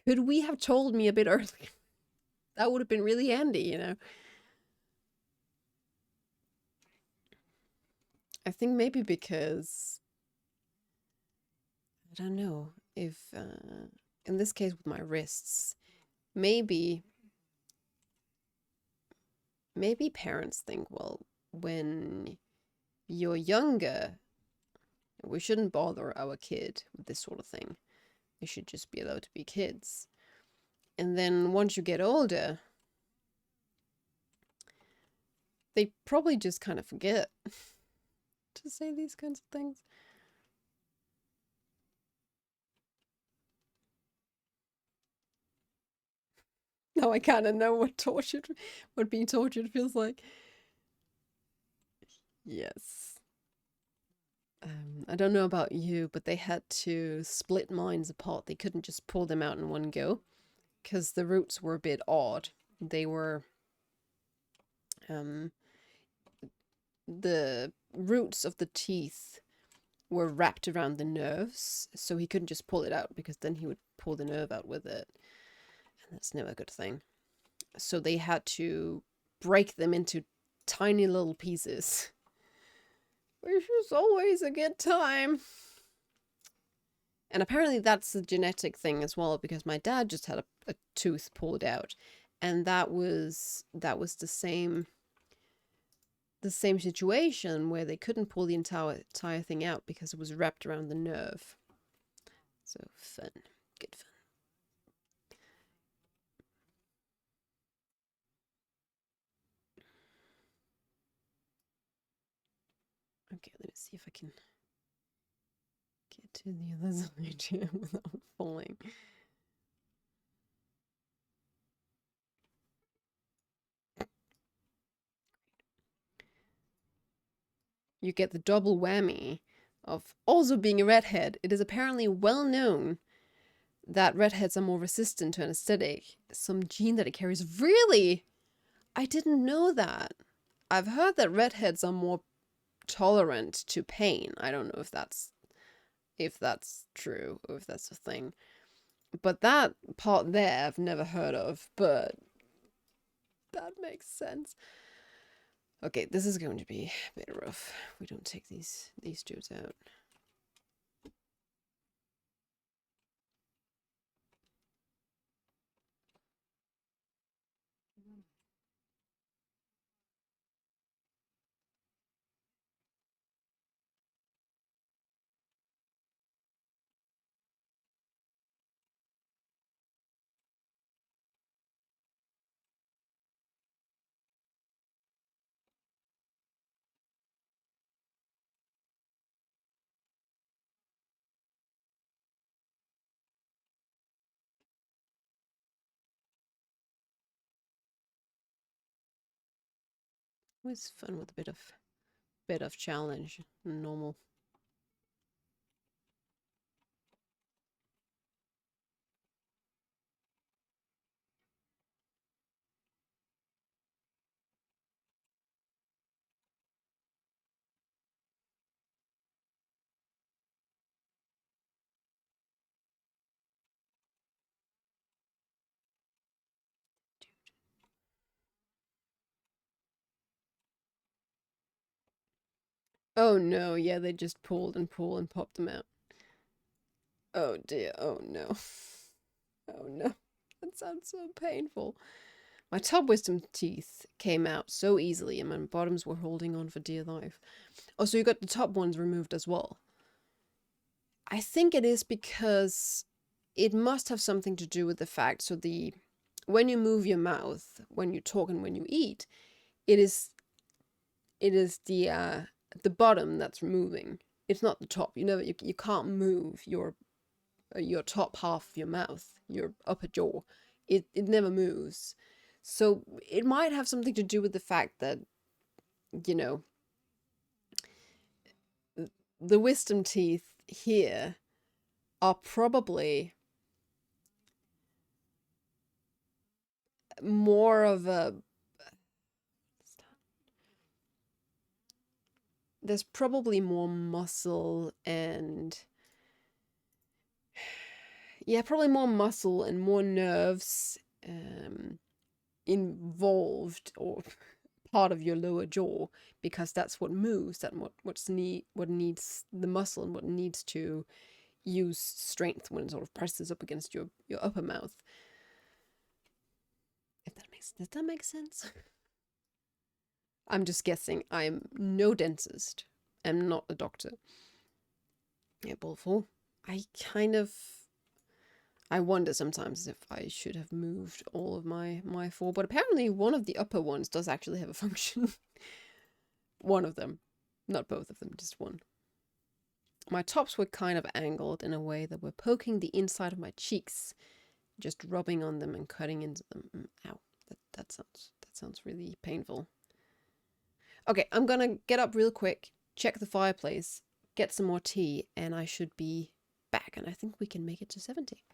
could we have told me a bit earlier? That would have been really handy, you know? I think maybe because, I don't know, if, in this case with my wrists, maybe parents think, well, when you're younger, we shouldn't bother our kid with this sort of thing. They should just be allowed to be kids. And then once you get older, they probably just kind of forget to say these kinds of things. Now I kind of know what being tortured feels like. Yes. I don't know about you, but they had to split mines apart. They couldn't just pull them out in one go, because the roots were a bit odd. They were, the roots of the teeth were wrapped around the nerves, so he couldn't just pull it out, because then he would pull the nerve out with it. And that's never a good thing. So they had to break them into tiny little pieces, which was always a good time. And apparently that's a genetic thing as well, because my dad just had a tooth pulled out, and that was the same situation where they couldn't pull the entire thing out because it was wrapped around the nerve. So fun, good fun. Okay, let me see if I can get to the other side here without falling. You get the double whammy of also being a redhead. It is apparently well known that redheads are more resistant to anesthetic, some gene that it carries. Really? I didn't know that. I've heard that redheads are more tolerant to pain. I don't know if that's true or if that's a thing. But that part there I've never heard of, but that makes sense. Okay, this is going to be a bit rough. We don't take these dudes out. Always fun with a bit of challenge. Normal. Oh no, yeah, they just pulled and pulled and popped them out. Oh dear, oh no. Oh no. That sounds so painful. My top wisdom teeth came out so easily and my bottoms were holding on for dear life. Oh, so you got the top ones removed as well. I think it is because it must have something to do with the fact so the when you move your mouth, when you talk and when you eat, it is the bottom that's moving. It's not the top. You can't move your top half of your mouth, your upper jaw. It never moves. So it might have something to do with the fact that, you know, the wisdom teeth here are probably more of a there's probably more muscle and yeah, probably more muscle and more nerves involved or part of your lower jaw because that's what moves, what needs the muscle and what needs to use strength when it sort of presses up against your upper mouth. If that makes Does that make sense? I'm just guessing. I'm no dentist. I'm not a doctor. Yeah, ball I kind of I wonder sometimes if I should have moved all of my four, but apparently one of the upper ones does actually have a function. One of them, not both of them, just one. My tops were kind of angled in a way that were poking the inside of my cheeks, just rubbing on them and cutting into them. Ow, that sounds really painful. Okay, I'm gonna get up real quick, check the fireplace, get some more tea, and I should be back. And I think we can make it to 70.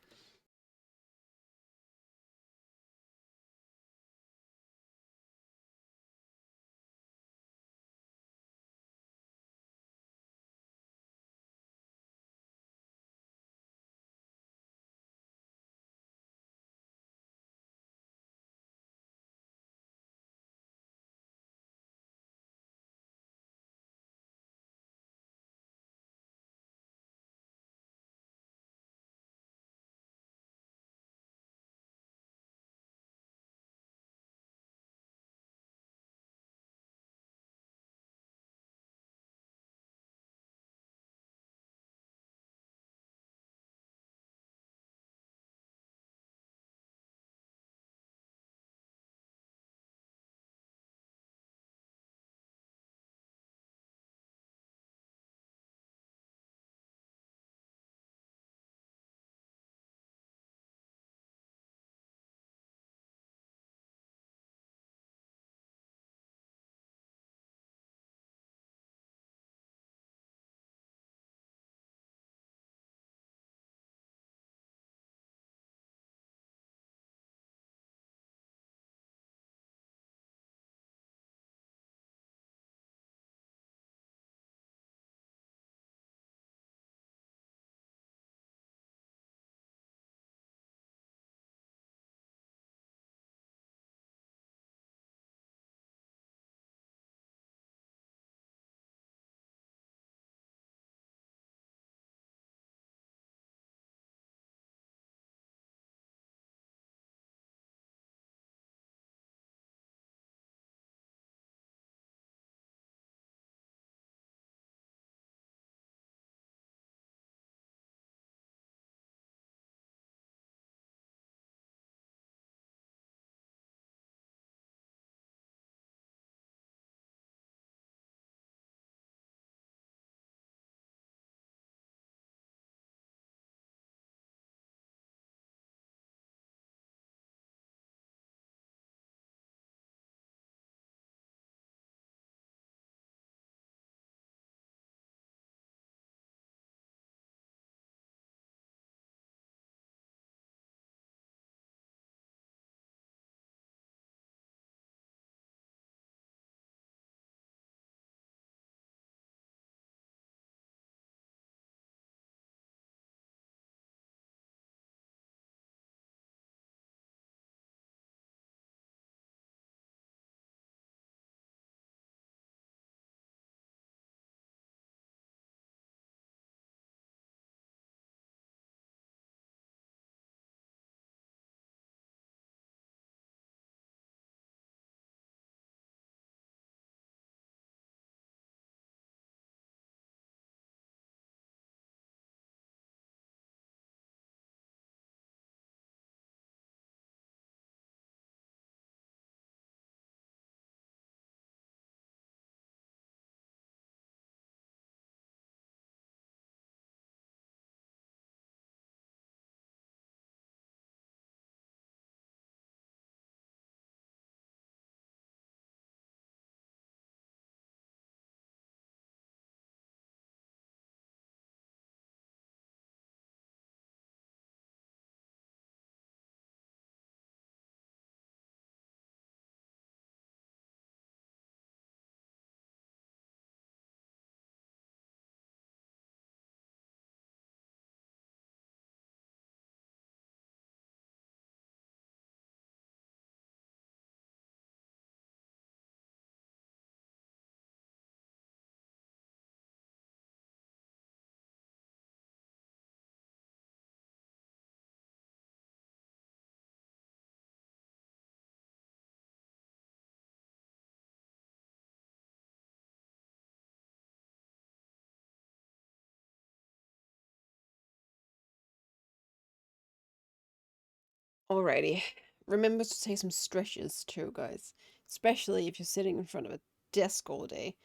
Alrighty. Remember to take some stretches too, guys. Especially if you're sitting in front of a desk all day.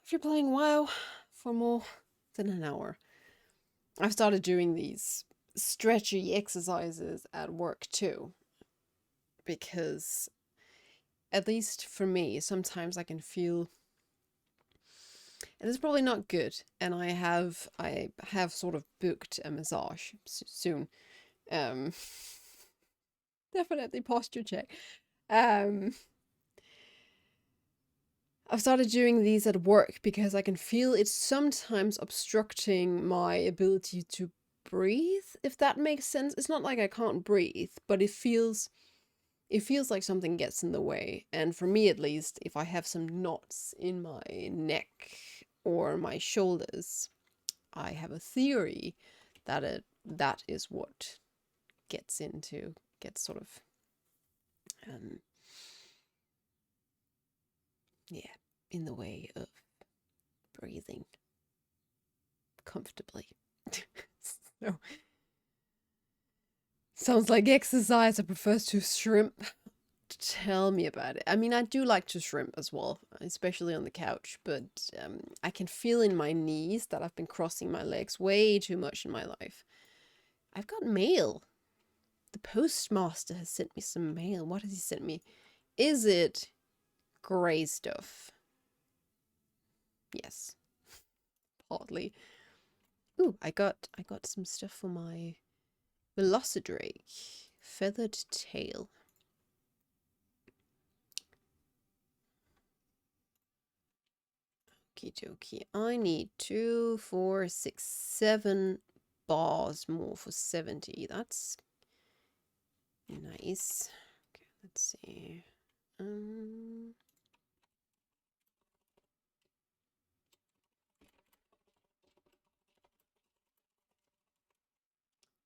If you're playing WoW for more than an hour. I've started doing these stretchy exercises at work too. Because, at least for me, sometimes I can feel, and it's probably not good, and I have sort of booked a massage soon. Um, definitely posture check. Um, I've started doing these at work because I can feel it's sometimes obstructing my ability to breathe, if that makes sense. It's not like I can't breathe, but it feels like something gets in the way. And for me at least, if I have some knots in my neck or my shoulders, I have a theory that is what gets sort of um yeah, in the way of breathing comfortably. So, sounds like exercise. I prefer to shrimp. Tell me about it. I mean, I do like to shrimp as well, especially on the couch, but I can feel in my knees that I've been crossing my legs way too much in my life. I've got mail. The postmaster has sent me some mail. What has he sent me? Is it grey stuff? Yes, partly. Ooh, I got some stuff for my Velocidrake. Feathered tail. Okie dokie. I need 2, 4, 6, 7 bars more for 70. That's nice. Okay, let's see.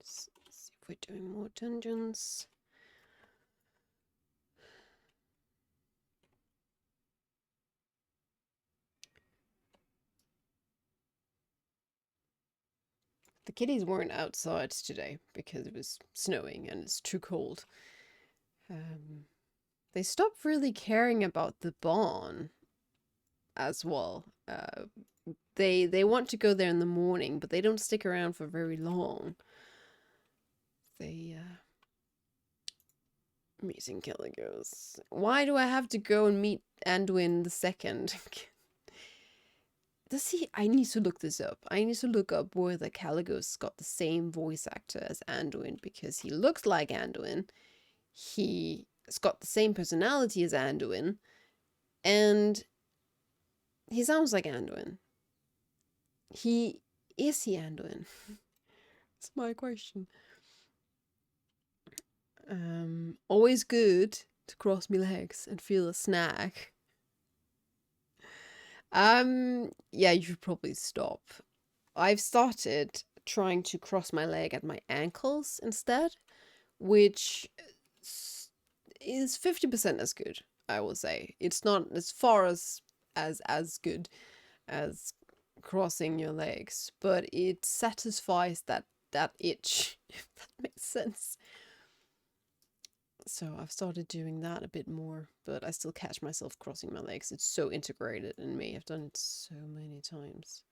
Let's see if we're doing more dungeons. The kitties weren't outside today because it was snowing and it's too cold. They stopped really caring about the barn as well. They want to go there in the morning, but they don't stick around for very long. They meeting Caligos. Why do I have to go and meet Anduin the second? Does he? I need to look this up. I need to look up whether Caligos got the same voice actor as Anduin because he looks like Anduin. He's got the same personality as Anduin, and he sounds like Anduin. Is he Anduin? That's my question. Always good to cross my legs and feel a snack. Yeah, you should probably stop. I've started trying to cross my leg at my ankles instead, which is 50% as good, I will say. It's not as far as good as crossing your legs, but it satisfies that itch, if that makes sense. So I've started doing that a bit more, but I still catch myself crossing my legs. It's so integrated in me. I've done it so many times.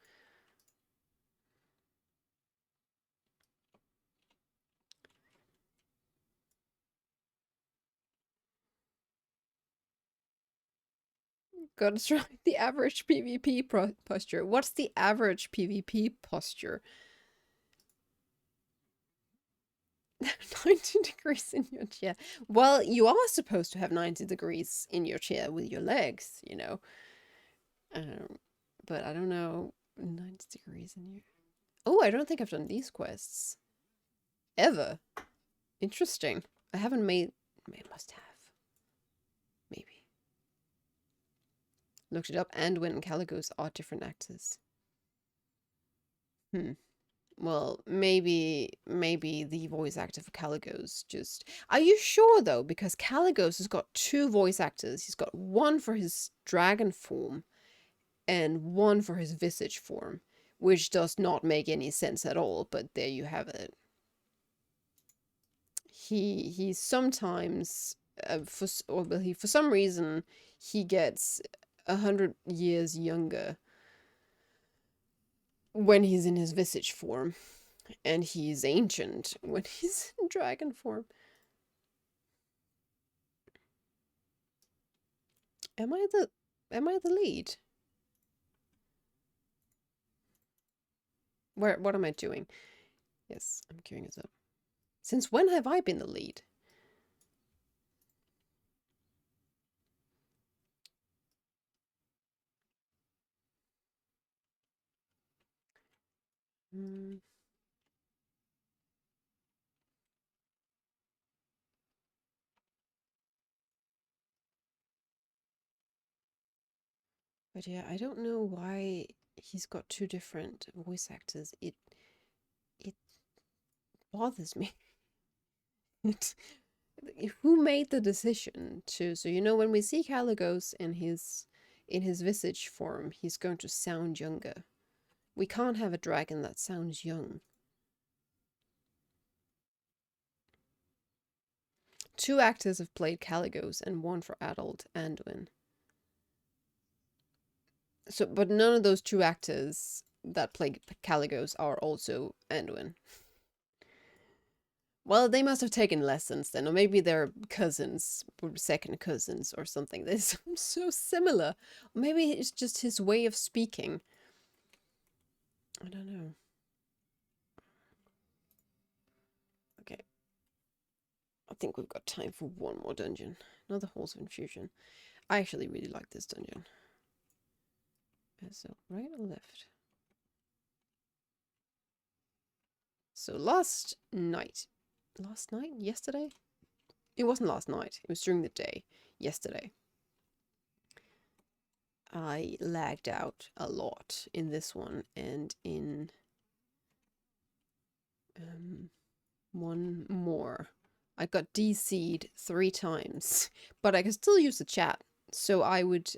Gotta try the average PvP posture. What's the average PvP posture? 90 degrees in your chair. Well, you are supposed to have 90 degrees in your chair with your legs, you know. Um, but I don't know. 90 degrees in your. Oh, I don't think I've done these quests ever. Interesting. I haven't made. I must have. Maybe. Looked it up. Anduin and Caligos are different actors. Well, maybe the voice actor for Caligos just. Are you sure though? Because Caligos has got two voice actors. He's got one for his dragon form and one for his visage form, which does not make any sense at all, but there you have it. he sometimes for some reason he gets 100 years younger when he's in his visage form, and he's ancient when he's in dragon form. Am I the lead? What am I doing? Yes, I'm queuing us up. Since when have I been the lead? Mm. But yeah, I don't know why he's got two different voice actors. It bothers me. Who made the decision to? So you know, when we see Caligos in his visage form, he's going to sound younger. We can't have a dragon that sounds young. Two actors have played Caligos, and one for adult Anduin. So, but none of those two actors that played Caligos are also Anduin. Well, they must have taken lessons then, or maybe they're cousins, or second cousins, or something. They sound so similar. Or maybe it's just his way of speaking. I don't know. Okay. I think we've got time for one more dungeon. Another Halls of Infusion. I actually really like this dungeon. So, right or left? So, last night. Last night? Yesterday? It wasn't last night. It was during the day. Yesterday. I lagged out a lot in this one and in one more. I got DC'd 3 times, but I could still use the chat. So I would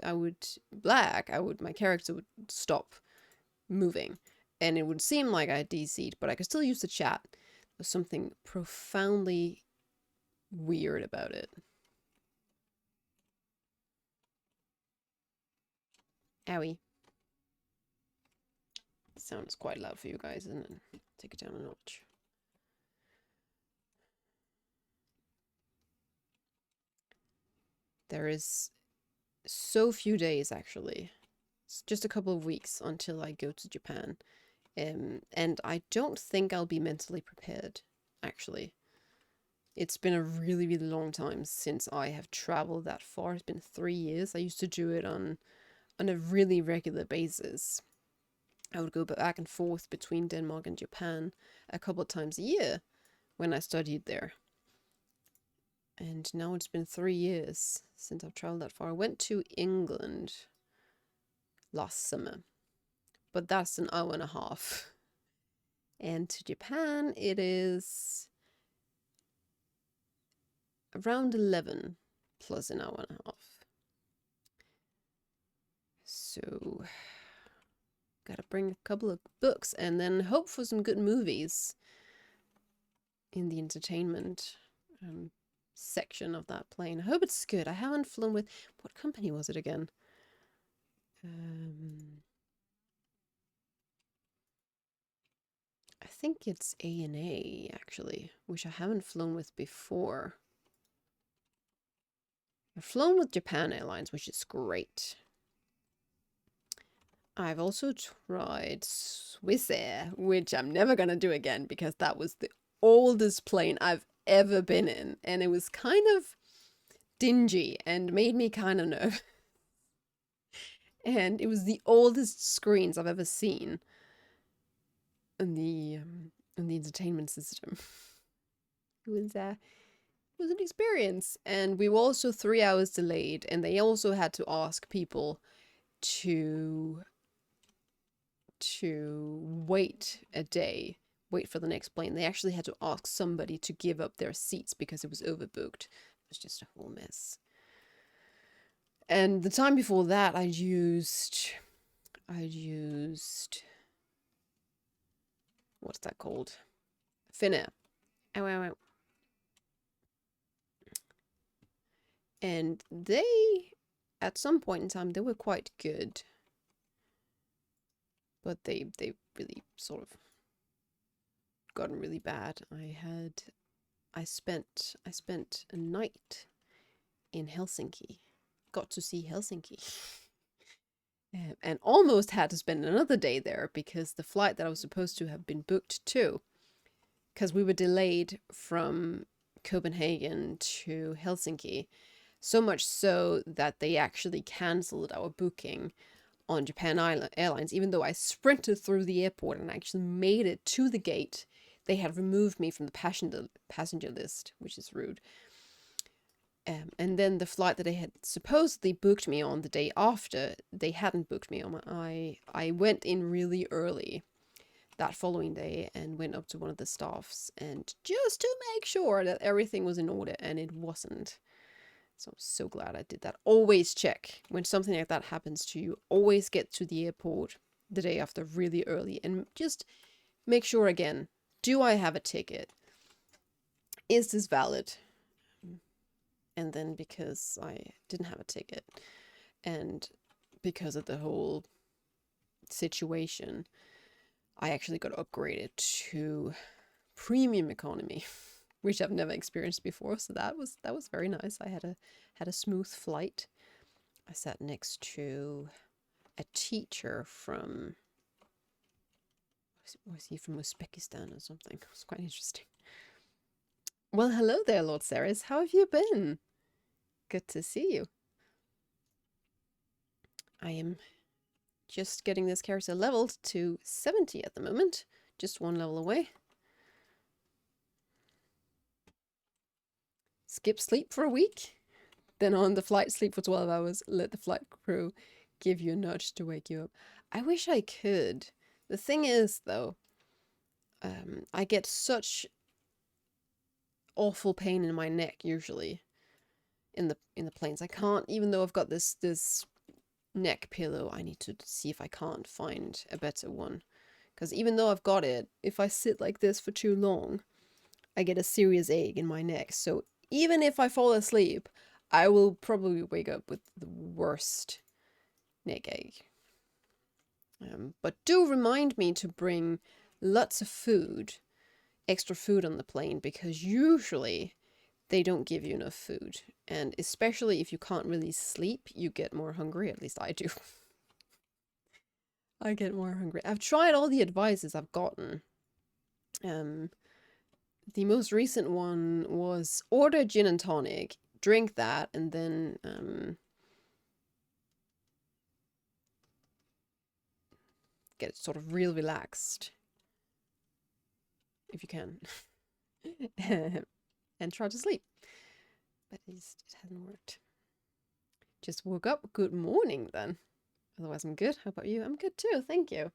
my character would stop moving, and it would seem like I DC'd, but I could still use the chat. There's something profoundly weird about it. Owie. The sound is quite loud for you guys, isn't it? Take it down a notch. There is so few days, actually. It's just a couple of weeks until I go to Japan. And I don't think I'll be mentally prepared, actually. It's been a really, really long time since I have traveled that far. It's been 3 years. I used to do it on a really regular basis. I would go back and forth between Denmark and Japan a couple of times a year when I studied there. And now it's been 3 years since I've traveled that far. I went to England last summer, but that's an hour and a half. And to Japan, it is around 11 plus an hour and a half. So, gotta bring a couple of books and then hope for some good movies in the entertainment section of that plane. I hope it's good. I haven't flown with... What company was it again? I think it's A&A, actually, which I haven't flown with before. I've flown with Japan Airlines, which is great. I've also tried Swissair, which I'm never gonna do again because that was the oldest plane I've ever been in, and it was kind of dingy and made me kind of nervous. And it was the oldest screens I've ever seen in the entertainment system. It was an experience, and we were also 3 hours delayed, and they also had to ask people to wait a day, wait for the next plane. They actually had to ask somebody to give up their seats because it was overbooked. It was just a whole mess. And the time before that, I'd used what's that called? Finnair. Ow, ow, ow. And they, at some point in time, they were quite good. But they really sort of gotten really bad. I spent a night in Helsinki. Got to see Helsinki. And almost had to spend another day there because the flight that I was supposed to have been booked to, because we were delayed from Copenhagen to Helsinki, so much so that they actually cancelled our booking on Japan Airlines, even though I sprinted through the airport and actually made it to the gate. They had removed me from the passenger list, which is rude. And then the flight that they had supposedly booked me on the day after, they hadn't booked me on. I went in really early that following day and went up to one of the staffs and just to make sure that everything was in order, and it wasn't. So I'm so glad I did that. Always check when something like that happens to you. Always get to the airport the day after really early and just make sure again, do I have a ticket? Is this valid? And then because I didn't have a ticket and because of the whole situation, I actually got upgraded to premium economy, which I've never experienced before. So that was very nice. I had a smooth flight. I sat next to a teacher from, was he from Uzbekistan or something? It was quite interesting. Well, hello there, Lord Ceres. How have you been? Good to see you. I am just getting this character leveled to 70 at the moment. Just one level away. Skip sleep for a week. Then on the flight, sleep for 12 hours. Let the flight crew give you a nudge to wake you up. I wish I could. The thing is, though, I get such awful pain in my neck usually in the planes. I can't, even though I've got this neck pillow, I need to see if I can't find a better one. Because even though I've got it, if I sit like this for too long, I get a serious ache in my neck. So even if I fall asleep, I will probably wake up with the worst neck ache. But do remind me to bring lots of food, extra food on the plane, because usually they don't give you enough food. And especially if you can't really sleep, you get more hungry. At least I do. I get more hungry. I've tried all the advices I've gotten. The most recent one was order gin and tonic, drink that, and then get sort of real relaxed, if you can, and try to sleep. But it hasn't worked. Just woke up. Good morning, then. Otherwise, I'm good. How about you? I'm good too, thank you.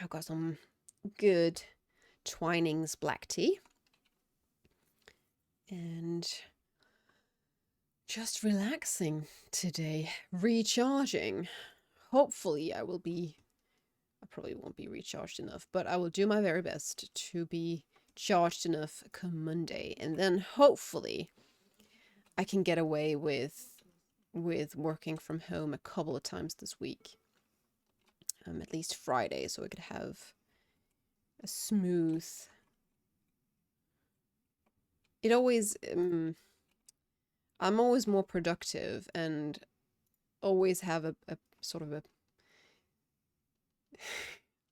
I've got some good Twinings black tea. And just relaxing today. Recharging. Hopefully I probably won't be recharged enough, but I will do my very best to be charged enough come Monday. And then hopefully I can get away with working from home a couple of times this week. At least Friday, so I could have a smooth... It always... I'm always more productive and always have a sort of a...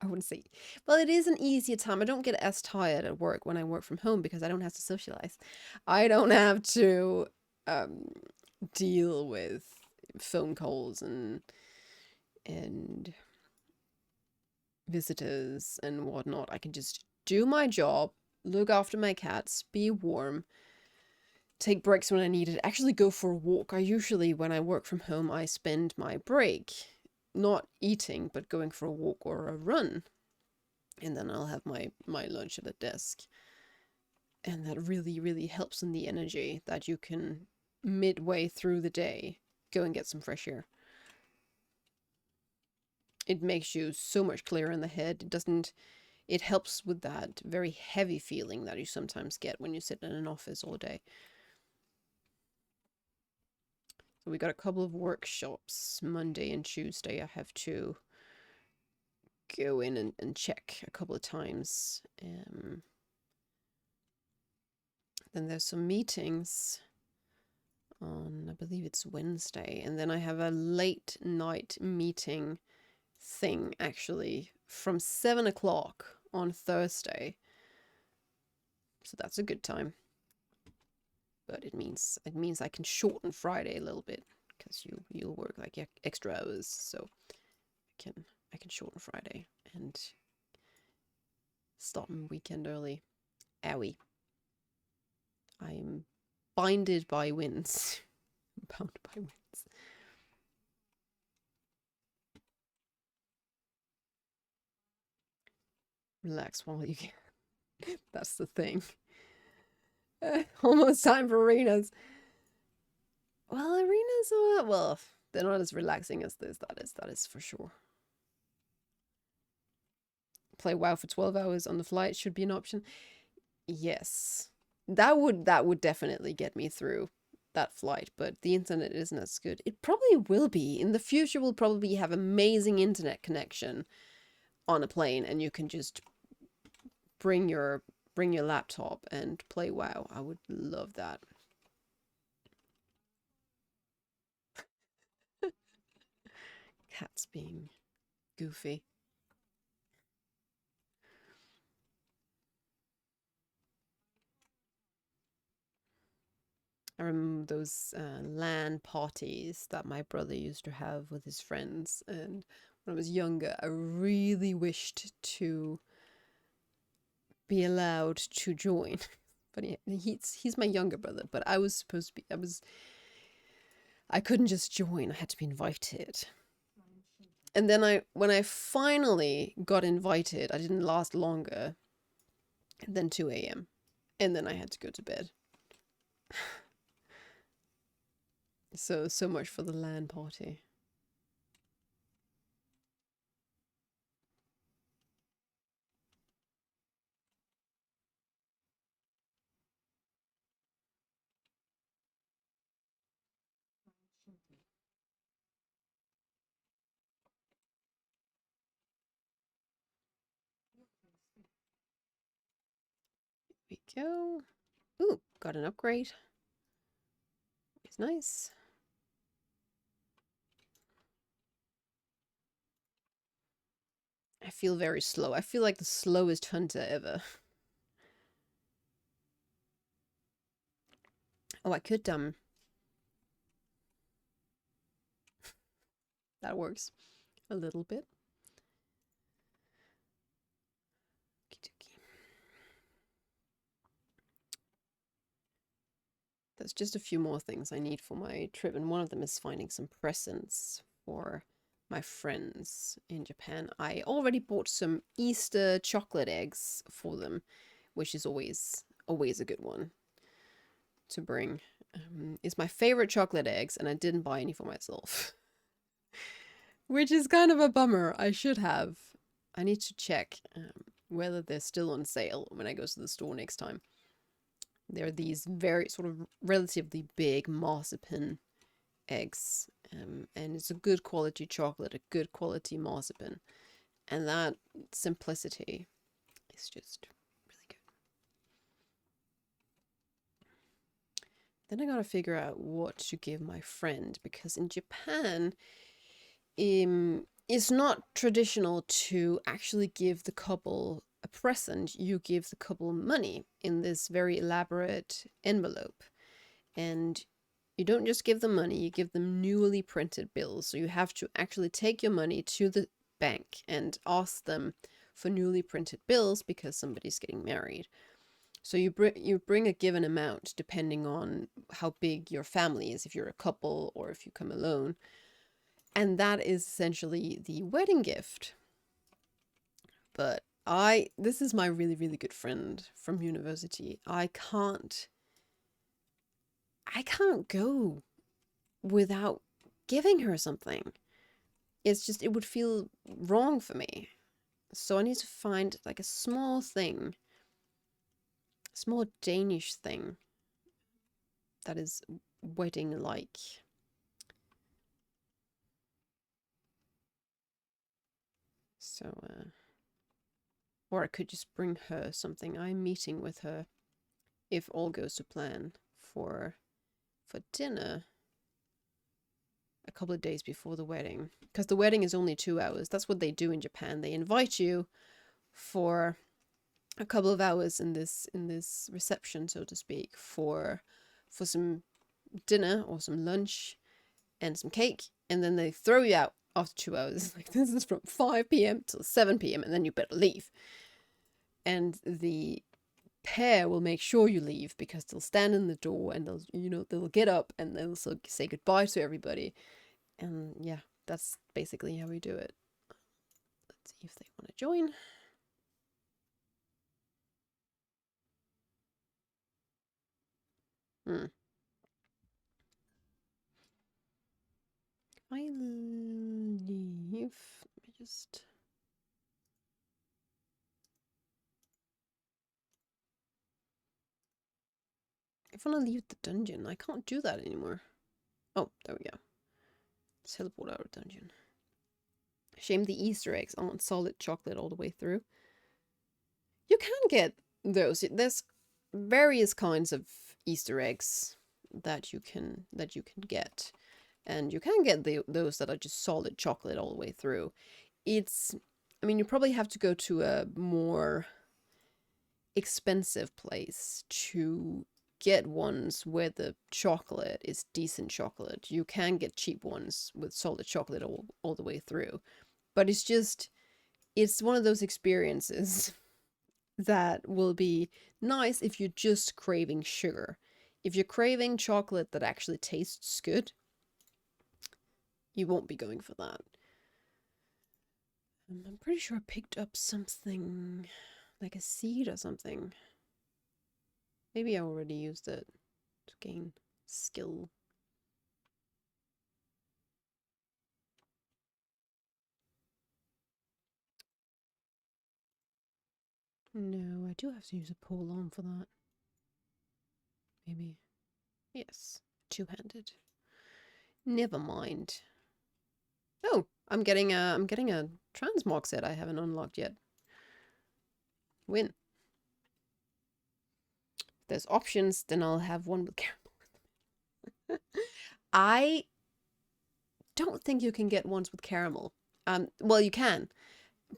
I wouldn't say... Well, it is an easier time. I don't get as tired at work when I work from home because I don't have to socialize. I don't have to deal with phone calls and visitors and whatnot. I can just do my job, look after my cats, be warm, take breaks when I need it, actually go for a walk. I usually, when I work from home, I spend my break not eating, but going for a walk or a run. And then I'll have my lunch at the desk. And that really, really helps in the energy that you can, midway through the day, go and get some fresh air. It makes you so much clearer in the head. It helps with that very heavy feeling that you sometimes get when you sit in an office all day. So we got a couple of workshops. Monday and Tuesday I have to go in and check a couple of times. Then there's some meetings on, I believe it's Wednesday. And then I have a late night meeting thing, actually, from 7 o'clock on Thursday. So that's a good time. But it means I can shorten Friday a little bit, because you'll work like extra hours, so I can shorten Friday and start my weekend early. Owie. I'm binded by winds. Bound by winds. Relax while you can. That's the thing. Almost time for arenas. Well, arenas are, well, they're not as relaxing as this. That is for sure. Play WoW for 12 hours on the flight should be an option. Yes. That would definitely get me through that flight, but the internet isn't as good. It probably will be. In the future, we'll probably have amazing internet connection on a plane, and you can just bring your laptop and play WoW. I would love that. Cats being goofy. I remember those LAN parties that my brother used to have with his friends, and when I was younger, I really wished to be allowed to join. But he's my younger brother, but I was supposed to be, I couldn't just join, I had to be invited. And then when I finally got invited, I didn't last longer than 2 a.m. And then I had to go to bed. So much for the LAN party. Here we go. Ooh, got an upgrade. It's nice. I feel very slow. I feel like the slowest hunter ever. Oh, I could, that works a little bit. There's just a few more things I need for my trip, and one of them is finding some presents for my friends in Japan. I already bought some Easter chocolate eggs for them, which is always a good one to bring. It's my favorite chocolate eggs, and I didn't buy any for myself. Which is kind of a bummer. I should have. I need to check whether they're still on sale when I go to the store next time. They're these very sort of relatively big marzipan eggs, and it's a good quality chocolate, a good quality marzipan, and that simplicity is just really good. Then I gotta figure out what to give my friend, because in Japan, it's not traditional to actually give the couple a present. You give the couple money in this very elaborate envelope, and you don't just give them money, you give them newly printed bills. So you have to actually take your money to the bank and ask them for newly printed bills because somebody's getting married. So you bring a given amount depending on how big your family is, if you're a couple or if you come alone. And that is essentially the wedding gift. But this is my really, really good friend from university. I can't go without giving her something. It's just, it would feel wrong for me. So I need to find like a small thing, small Danish thing that is wedding-like. So, or I could just bring her something. I'm meeting with her, if all goes to plan, for dinner a couple of days before the wedding. Because the wedding is only 2 hours. That's what they do in Japan. They invite you for a couple of hours in this reception, so to speak, for some dinner or some lunch and some cake, and then they throw you out after 2 hours. Like, this is from 5 p.m. till 7 p.m. and then you better leave. And the pair will make sure you leave, because they'll stand in the door and they'll get up and they'll say goodbye to everybody. And yeah, that's basically how we do it. Let's see if they want to join. I leave. Let me just. If I want to leave the dungeon, I can't do that anymore. Oh, there we go. Teleport out of dungeon. Shame the Easter eggs aren't solid chocolate all the way through. You can get those. There's various kinds of Easter eggs that you can get, and you can get those that are just solid chocolate all the way through. I mean, you probably have to go to a more expensive place to get ones where the chocolate is decent chocolate. You can get cheap ones with solid chocolate all the way through. But it's one of those experiences that will be nice if you're just craving sugar. If you're craving chocolate that actually tastes good, you won't be going for that. I'm pretty sure I picked up something, like a seed or something. Maybe I already used it to gain skill. No, I do have to use a pole arm for that. Maybe. Yes, two-handed. Never mind. Oh, I'm getting a transmog set I haven't unlocked yet. Win. If there's options, then I'll have one with caramel. I don't think you can get ones with caramel. Well, you can,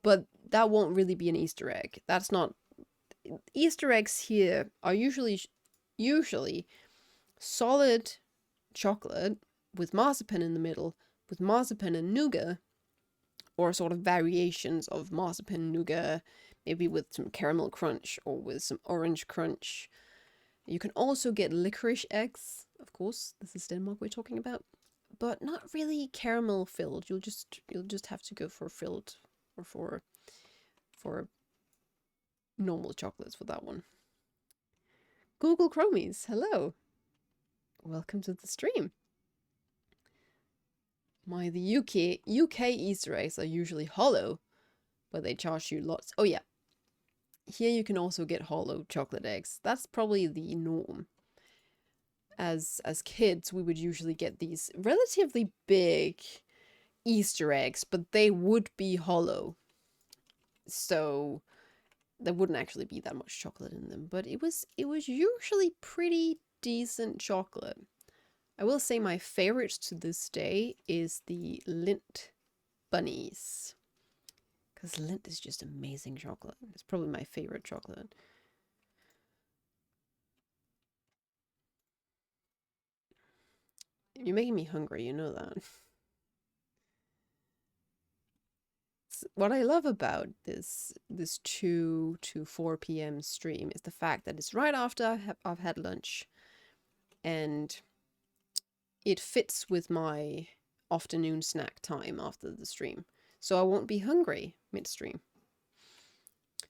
but that won't really be an Easter egg. That's not. Easter eggs here are usually solid chocolate with marzipan in the middle, with marzipan and nougat, or sort of variations of marzipan nougat, maybe with some caramel crunch or with some orange crunch. You can also get licorice eggs, of course. This is Denmark we're talking about, but not really caramel filled. You'll just have to go for filled or for normal chocolates for that one. Google Chromies, hello. Welcome to the stream. The UK Easter eggs are usually hollow, but they charge you lots. Oh yeah. Here you can also get hollow chocolate eggs. That's probably the norm. As kids, we would usually get these relatively big Easter eggs, but they would be hollow. So there wouldn't actually be that much chocolate in them, but it was usually pretty decent chocolate. I will say my favorite to this day is the Lindt bunnies, because Lindt is just amazing chocolate. It's probably my favorite chocolate. You're making me hungry, you know that. What I love about this 2 to 4 p.m. stream is the fact that it's right after I've had lunch, and it fits with my afternoon snack time after the stream, so I won't be hungry mid-stream.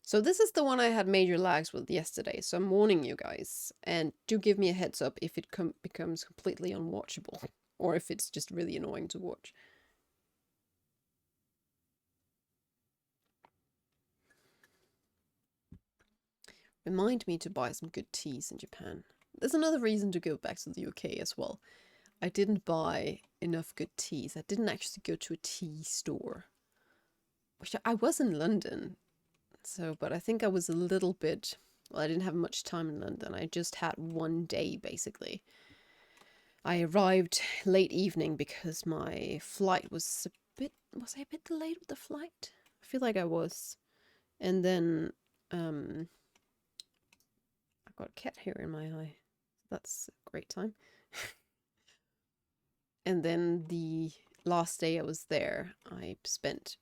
So this is the one I had major lags with yesterday, so I'm warning you guys, and do give me a heads up if it becomes completely unwatchable, or if it's just really annoying to watch. Remind me to buy some good teas in Japan. There's another reason to go back to the UK as well. I didn't buy enough good teas. I didn't actually go to a tea store. which I was in London, so, but I think I was a little bit, well, I didn't have much time in London. I just had one day, basically. I arrived late evening because my flight was was I a bit delayed with the flight? I feel like I was. And then, I've got a cat hair in my eye. That's a great time. And then the last day I was there, I spent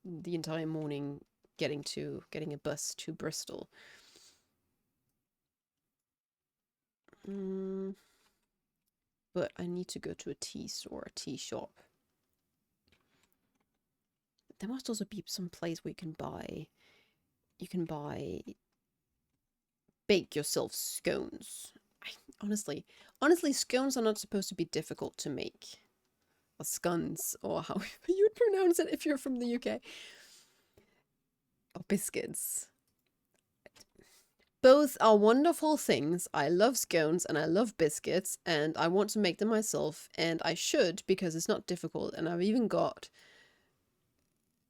the entire morning getting a bus to Bristol. But I need to go to a tea store, a tea shop. There must also be some place where you can buy bake yourself scones. Honestly, scones are not supposed to be difficult to make. Or scones, or how you would pronounce it if you're from the UK. Or biscuits. Both are wonderful things. I love scones and I love biscuits, and I want to make them myself, and I should because it's not difficult, and I've even got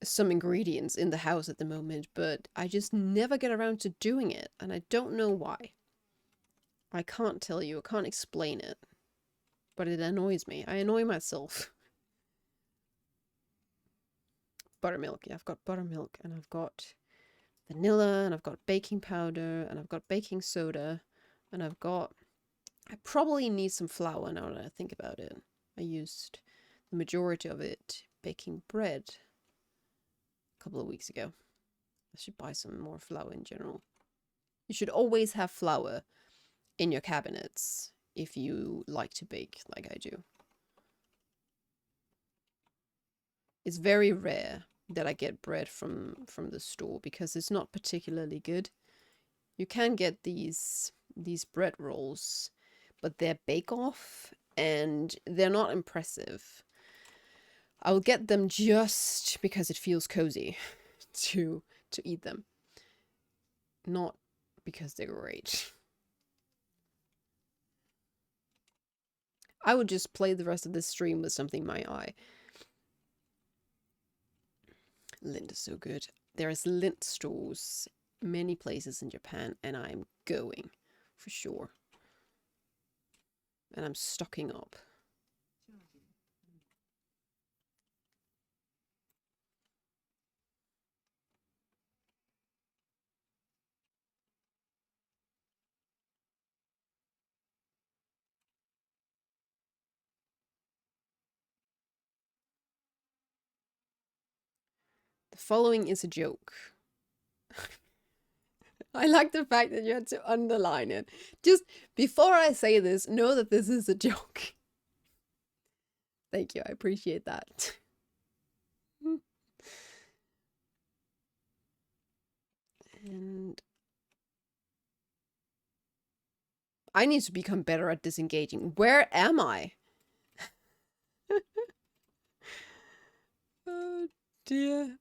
some ingredients in the house at the moment, but I just never get around to doing it, and I don't know why. I can't tell you, I can't explain it, but it annoys me. I annoy myself. Buttermilk, yeah, I've got buttermilk, and I've got vanilla, and I've got baking powder, and I've got baking soda, and I probably need some flour now that I think about it. I used the majority of it baking bread a couple of weeks ago. I should buy some more flour in general. You should always have flour in your cabinets if you like to bake like I do. It's very rare that I get bread from the store because it's not particularly good. You can get these bread rolls, but they're bake-off and they're not impressive. I will get them just because it feels cozy to eat them, not because they're great. I would just play the rest of this stream with something in my eye. Lint is so good. There is lint stores many places in Japan, and I'm going for sure. And I'm stocking up. The following is a joke. I like the fact that you had to underline it. Just before I say this, know that this is a joke. Thank you, I appreciate that. And I need to become better at disengaging. Where am I? Oh dear.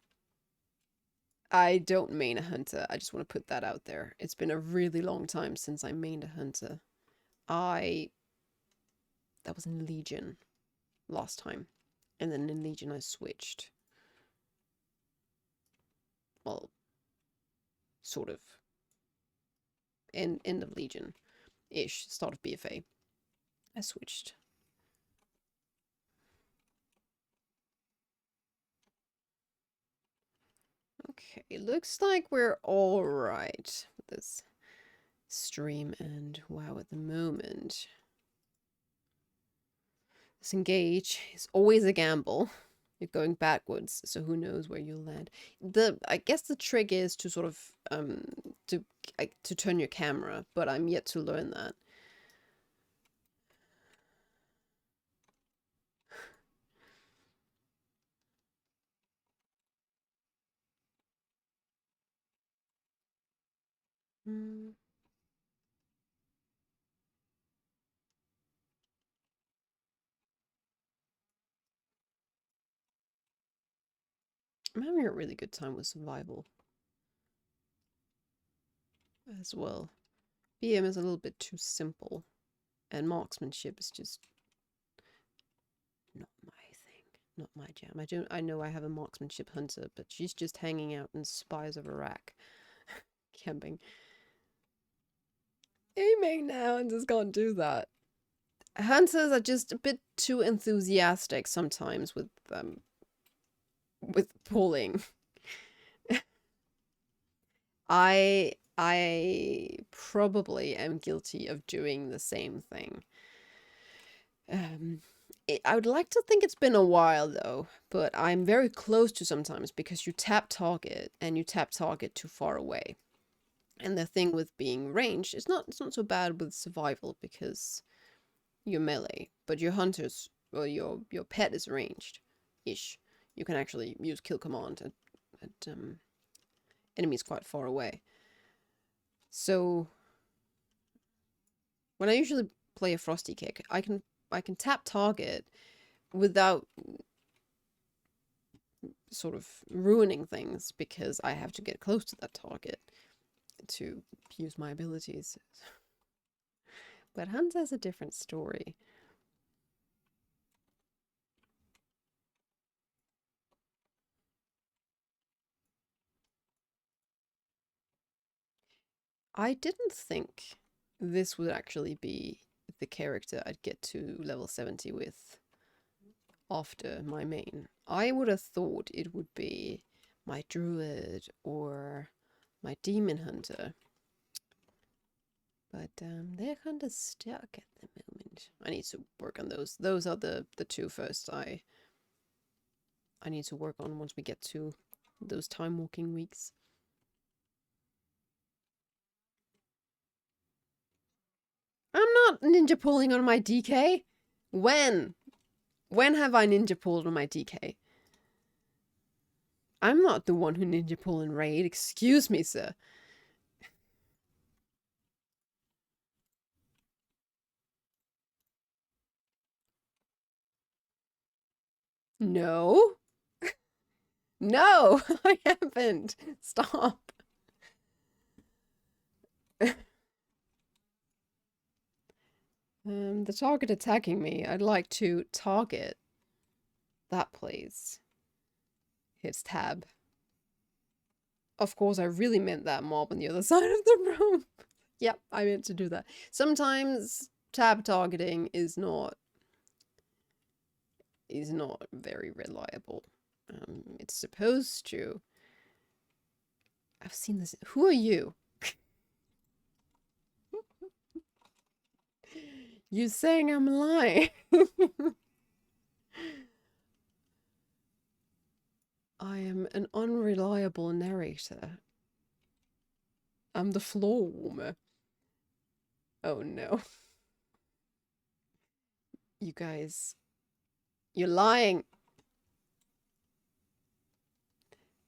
I don't main a hunter. I just want to put that out there. It's been a really long time since I mained a hunter. That was in Legion last time. And then in Legion I switched. Well, sort of. End of Legion-ish, start of BFA. I switched. Okay, it looks like we're all right with this stream and WoW at the moment. This engage is always a gamble. You're going backwards, so who knows where you'll land. I guess the trick is to sort of to turn your camera, but I'm yet to learn that. I'm having a really good time with survival as well. BM is a little bit too simple, and marksmanship is just not my thing. not my jam. I know I have a marksmanship hunter, but she's just hanging out in Spies of Iraq, camping. Aiming now and just can't do that. Hunters are just a bit too enthusiastic sometimes with pulling. I probably am guilty of doing the same thing. I would like to think it's been a while though, but I'm very close to sometimes because you tap target and you tap target too far away. And the thing with being ranged, it's not so bad with survival because you're melee, but your hunters, well, your pet is ranged ish. You can actually use kill command at enemies quite far away. So when I usually play a frosty kick, I can tap target without sort of ruining things because I have to get close to that target to use my abilities. But Hunt has a different story. I didn't think this would actually be the character I'd get to level 70 with after my main. I would have thought it would be my druid or my demon hunter. But they're kind of stuck at the moment. I need to work on those. Those are the two first I need to work on once we get to those time walking weeks. I'm not ninja pulling on my DK. When? When have I ninja pulled on my DK? I'm not the one who ninja pull in raid. Excuse me, sir. No. No, I haven't. Stop. The target attacking me. I'd like to target that place. Hits tab. Of course, I really meant that mob on the other side of the room. Yep, I meant to do that. Sometimes tab targeting is not very reliable. It's supposed to. I've seen this. Who are you? You saying I'm lying? I am an unreliable narrator. I'm the floor warmer. Oh no. You guys. You're lying.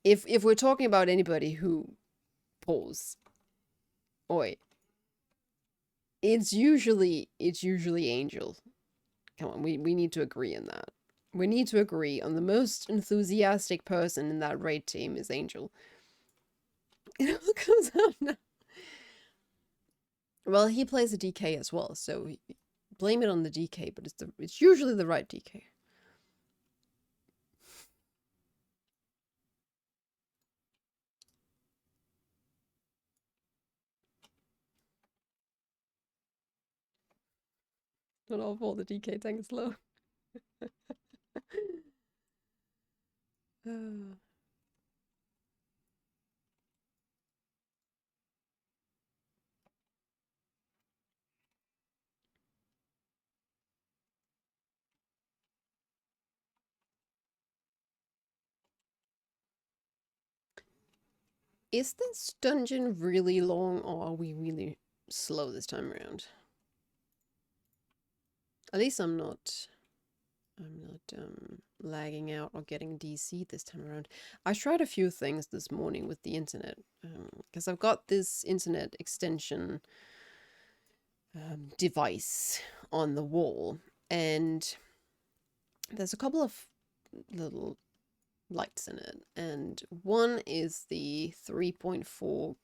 If we're talking about anybody who pulls, oi, it's usually Angel. Come on, we need to agree on that. We need to agree on the most enthusiastic person in that raid team is Angel. It all comes out now. Well, he plays a DK as well, so blame it on the DK, but it's usually the right DK. Not all for the DK tank is low. Is this dungeon really long, or are we really slow this time around? At least I'm not lagging out or getting DC this time around. I tried a few things this morning with the internet, because I've got this internet extension device on the wall, and there's a couple of little lights in it, and one is the 3.4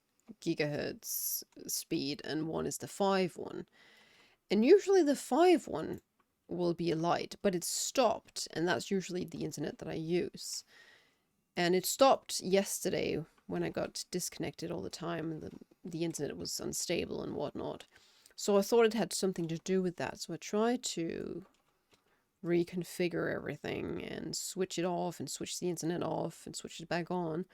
gigahertz speed and one is the 5 one. And usually the 5 one will be a light, but it stopped, and that's usually the internet that I use. And it stopped yesterday when I got disconnected all the time and the internet was unstable and whatnot. So I thought it had something to do with that. So I tried to reconfigure everything and switch it off and switch the internet off and switch it back on.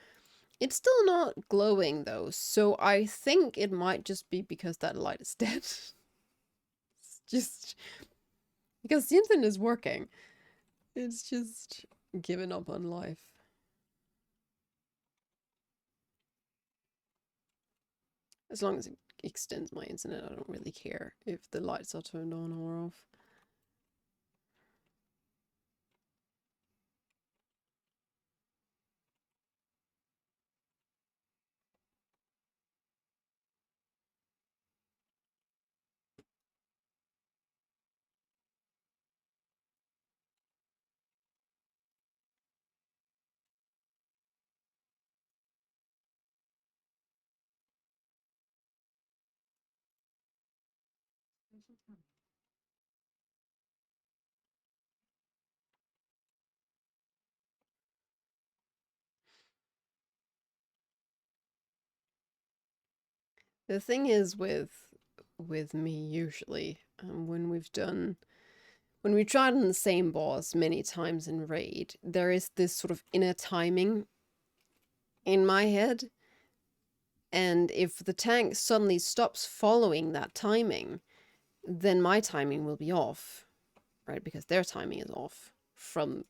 It's still not glowing though, so I think it might just be because that light is dead. It's just because the internet is working. It's just given up on life. As long as it extends my internet, I don't really care if the lights are turned on or off. The thing is with me usually, when we tried on the same boss many times in raid, there is this sort of inner timing in my head, and if the tank suddenly stops following that timing, then my timing will be off, right? Because their timing is off from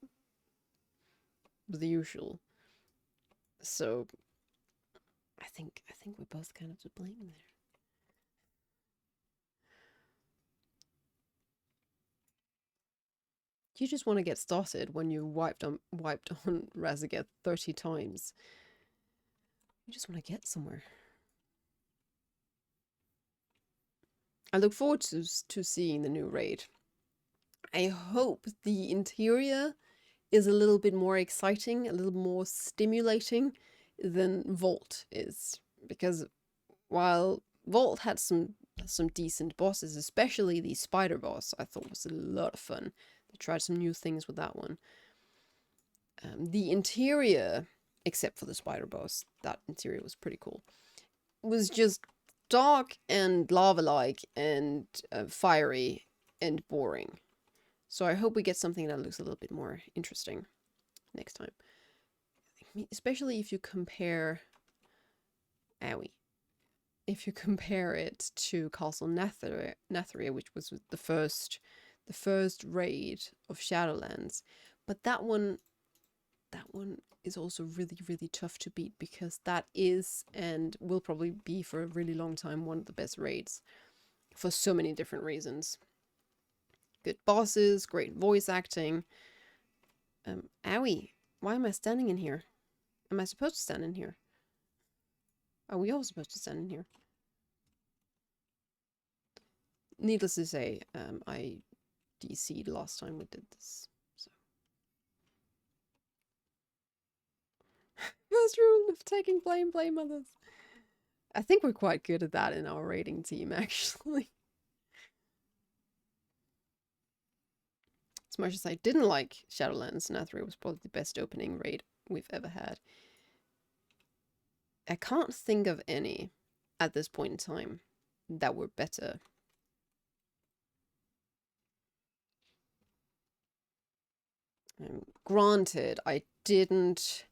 the usual. So I think we're both kind of to blame there. You just want to get started when you wiped on Razaget 30 times. You just want to get somewhere. I look forward to seeing the new raid. I hope the interior is a little bit more exciting, a little more stimulating than Vault is, because while Vault had some decent bosses, especially the spider boss, I thought was a lot of fun. They tried some new things with that one. The interior, except for the spider boss, that interior was pretty cool, was just dark and lava-like and fiery and boring. So I hope we get something that looks a little bit more interesting next time. Especially if you compare... Owie. If you compare it to Castle Nathria, which was the first raid of Shadowlands. But that one is also really, really tough to beat, because that is, and will probably be for a really long time, one of the best raids for so many different reasons. Good bosses, great voice acting. Owie, why am I standing in here? Am I supposed to stand in here? Are we all supposed to stand in here? Needless to say, I DC'd last time we did this. So. First rule of taking blame others. I think we're quite good at that in our raiding team, actually. As much as I didn't like Shadowlands, Nathria was probably the best opening raid we've ever had. I can't think of any at this point in time that were better. Granted, I didn't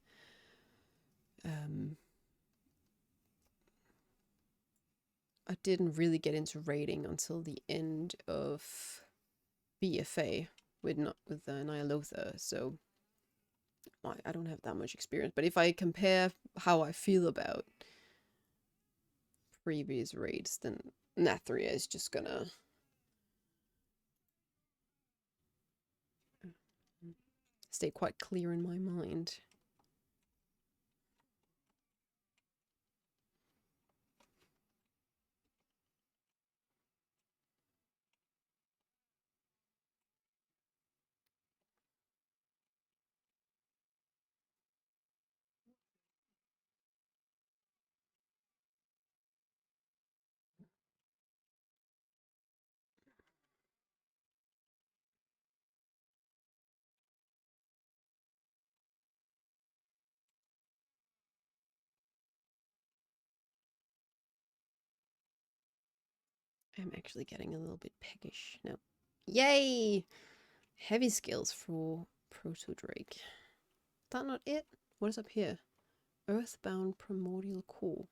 really get into raiding until the end of BFA with Nyalotha, so I don't have that much experience. But if I compare how I feel about previous raids, then Nathria is just gonna stay quite clear in my mind. I'm actually getting a little bit peckish. No. Yay! Heavy skills for Proto Drake. Is that not it? What is up here? Earthbound Primordial Core.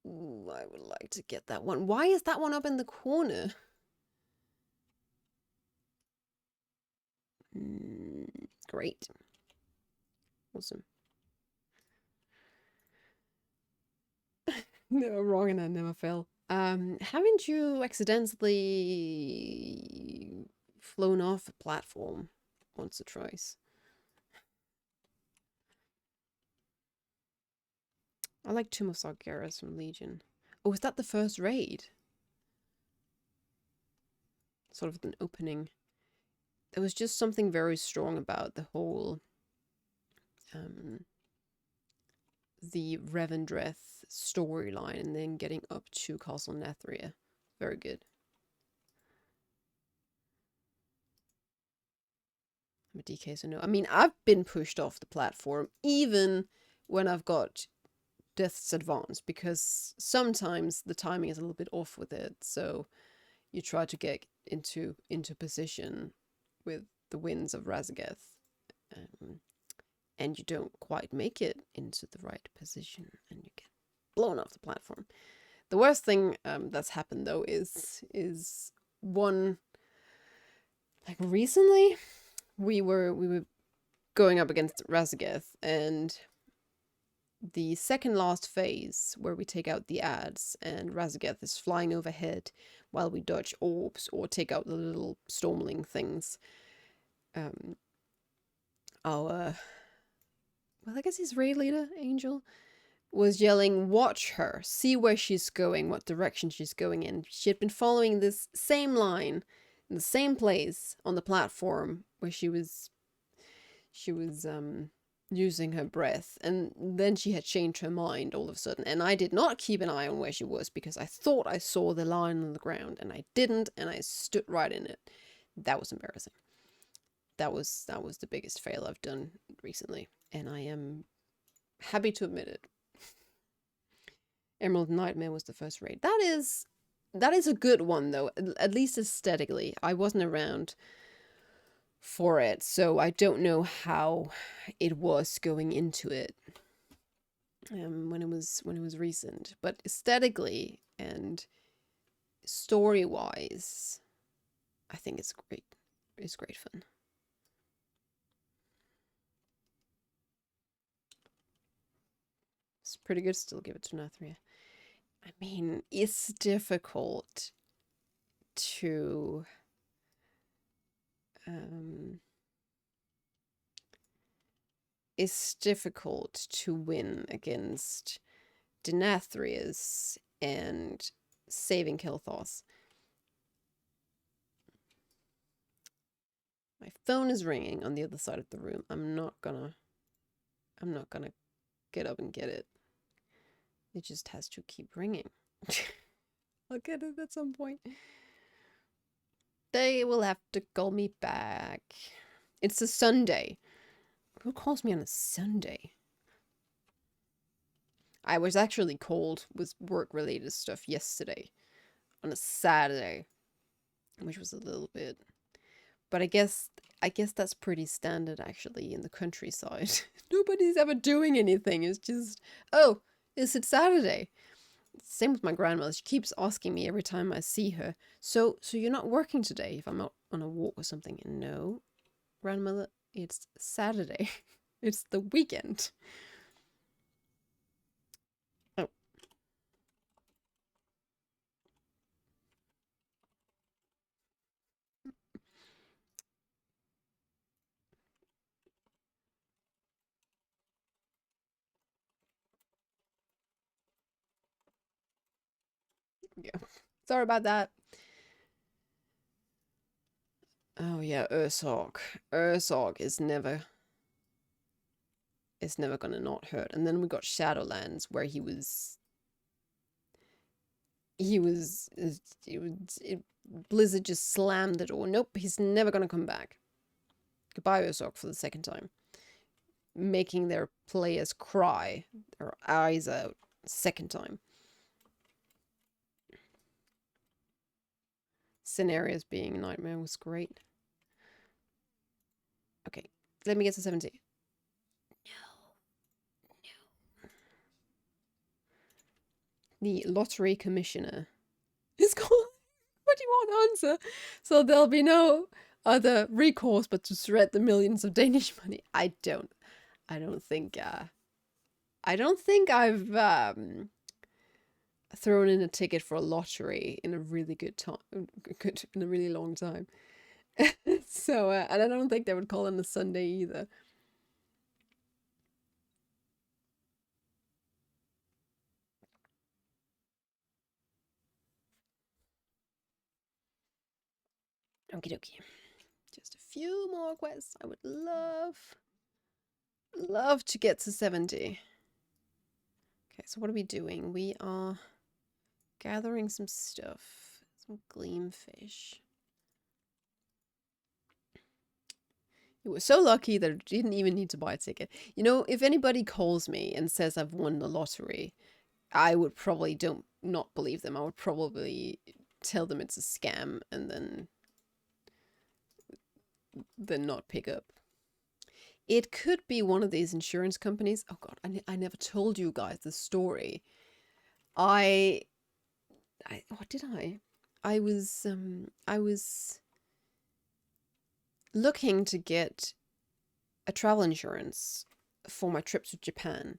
Ooh, I would like to get that one. Why is that one up in the corner? Great. Awesome. Never wrong and I never fail. Haven't you accidentally flown off a platform once or twice? I like Tomb of Sargeras from Legion. Oh, is that the first raid? Sort of an opening. There was just something very strong about the whole the Revendreth storyline and then getting up to Castle Nathria. Very good. I'm a DK, so no. I mean, I've been pushed off the platform even when I've got Death's Advance, because sometimes the timing is a little bit off with it, so you try to get into position with the winds of Razageth, and you don't quite make it into the right position, and you get blown off the platform. The worst thing that's happened though is one, like recently, we were going up against Razageth, and the second last phase where we take out the ads and Razageth is flying overhead while we dodge orbs or take out the little stormling things. Well, I guess his raid leader, Angel, was yelling, "Watch her, see where she's going, what direction she's going in." She had been following this same line in the same place on the platform where she was using her breath, and then she had changed her mind all of a sudden, and I did not keep an eye on where she was because I thought I saw the line on the ground, and I didn't, and I stood right in it. That was embarrassing. That was the biggest fail I've done recently, and I am happy to admit it. Emerald Nightmare was the first raid. That is a good one though, at least aesthetically. I wasn't around for it, so I don't know how it was going into it when it was recent, but aesthetically and story wise, I think it's great. It's great fun. It's pretty good. Still give it to Nathria. I mean, it's difficult to win against Denathrius and saving Kilthos. My phone is ringing on the other side of the room. I'm not gonna get up and get it. It just has to keep ringing. I'll get it at some point. They will have to call me back. It's a Sunday. Who calls me on a Sunday? I was actually called with work-related stuff yesterday on a Saturday, which was a little bit. But I guess that's pretty standard actually in the countryside. Nobody's ever doing anything. It's just, oh, is it Saturday? Same with my grandmother. She keeps asking me every time I see her, so you're not working today if I'm out on a walk or something? No, grandmother, it's Saturday. It's the weekend. Oh. Yeah. Sorry about that. Oh yeah, Ursog. Ursog is never gonna not hurt. And then we got Shadowlands where Blizzard just slammed the door. Nope, he's never gonna come back. Goodbye, Ursog, for the second time. Making their players cry their eyes out second time. scenarios being a nightmare was great. Okay, let me get to 70. No. The lottery commissioner is called. But you won't answer. So there'll be no other recourse but to shred the millions of Danish money. I don't think I've thrown in a ticket for a lottery in a really in a really long time. So, and I don't think they would call on a Sunday either. Okie dokie. Just a few more quests. I would love to get to 70. Okay, so what are we doing? We are gathering some stuff. Some gleamfish. You were so lucky that I didn't even need to buy a ticket. You know, if anybody calls me and says I've won the lottery, I would probably not believe them. I would probably tell them it's a scam and then not pick up. It could be one of these insurance companies. Oh god, I never told you guys the story. What did I? I was looking to get a travel insurance for my trip to Japan.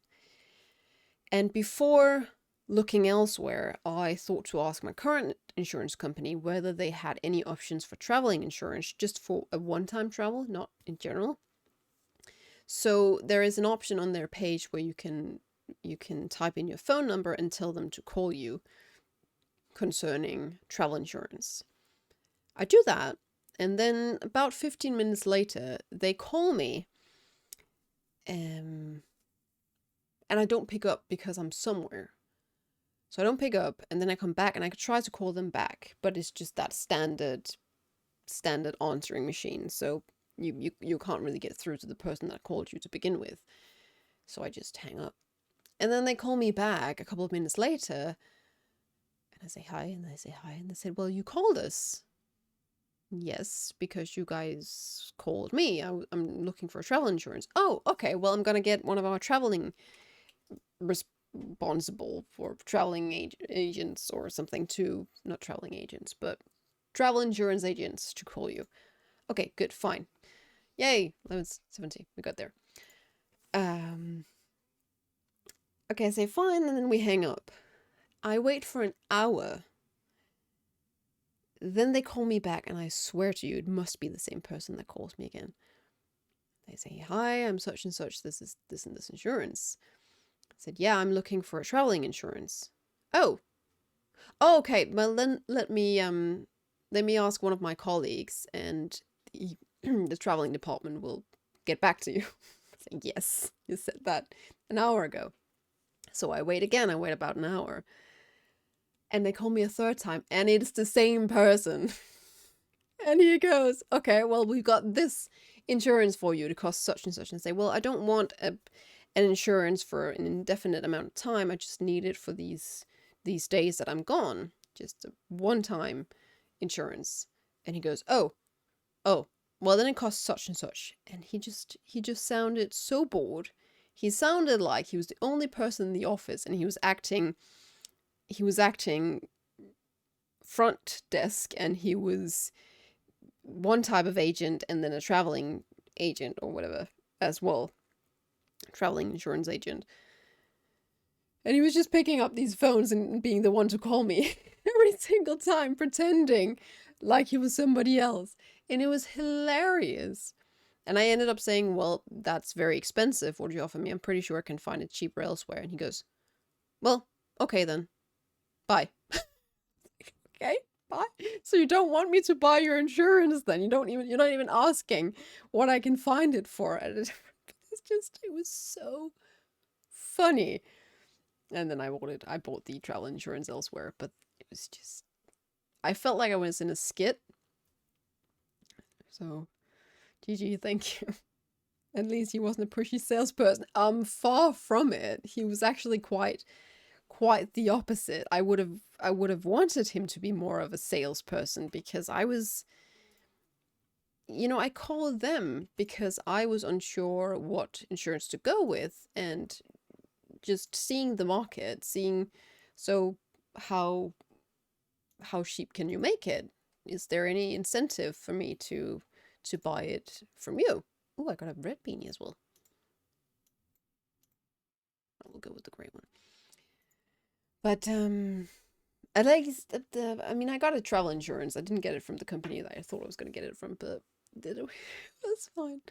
And before looking elsewhere, I thought to ask my current insurance company whether they had any options for traveling insurance just for a one-time travel, not in general. So there is an option on their page where you can type in your phone number and tell them to call you concerning travel insurance. I do that, and then about 15 minutes later, they call me, and I don't pick up because I'm somewhere. So I don't pick up, and then I come back, and I try to call them back, but it's just that standard answering machine. So you can't really get through to the person that called you to begin with. So I just hang up. And then they call me back a couple of minutes later, and I say hi, and they say hi, and they said, well, you called us. Yes, because you guys called me. I'm looking for travel insurance. Oh, okay. Well, I'm gonna get one of our traveling responsible for traveling agents or something to, not traveling agents, but travel insurance agents to call you. Okay, good, fine. Yay, 11:70. We got there. Okay, I say fine, and then we hang up. I wait for an hour. Then they call me back, and I swear to you, it must be the same person that calls me again. They say, hi, I'm such and such. This is this and this insurance. I said, yeah, I'm looking for a traveling insurance. Oh, okay. Well, then let me ask one of my colleagues, and the traveling department will get back to you. I said, yes, you said that an hour ago. So I wait again. I wait about an hour. And they call me a third time, and it's the same person. And he goes, okay, well, we've got this insurance for you to cost such and such. And I say, well, I don't want an insurance for an indefinite amount of time. I just need it for these days that I'm gone. Just a one-time insurance. And he goes, oh, well, then it costs such and such. And he just sounded so bored. He sounded like he was the only person in the office, and he was acting front desk, and he was one type of agent and then a traveling agent or whatever as well. Traveling insurance agent. And he was just picking up these phones and being the one to call me every single time, pretending like he was somebody else. And it was hilarious. And I ended up saying, well, that's very expensive. What do you offer me? I'm pretty sure I can find it cheaper elsewhere. And he goes, well, okay then. Bye. Okay, bye. So you don't want me to buy your insurance then? You're not even asking what I can find it for. It was so funny. And then I bought the travel insurance elsewhere, but it was just, I felt like I was in a skit. So, GG, thank you. At least he wasn't a pushy salesperson. Far from it. He was actually quite quite the opposite. I would have wanted him to be more of a salesperson because I was, I called them because I was unsure what insurance to go with, and just seeing the market, seeing, so how cheap can you make it? Is there any incentive for me to buy it from you? Oh, I got a red beanie as well. I will go with the gray one. But at least I mean, I got a travel insurance. I didn't get it from the company that I thought I was going to get it from, but that's fine.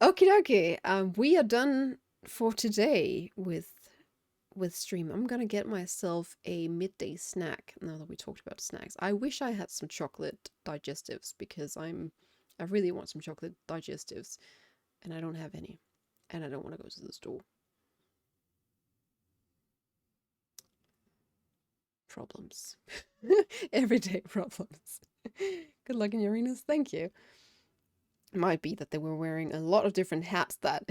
Okie dokie. We are done for today with stream. I'm gonna get myself a midday snack now that we talked about snacks. I wish I had some chocolate digestives because I really want some chocolate digestives and I don't have any. And I don't want to go to the store. Problems. Everyday problems. Good luck in your arenas. Thank you. It might be that they were wearing a lot of different hats that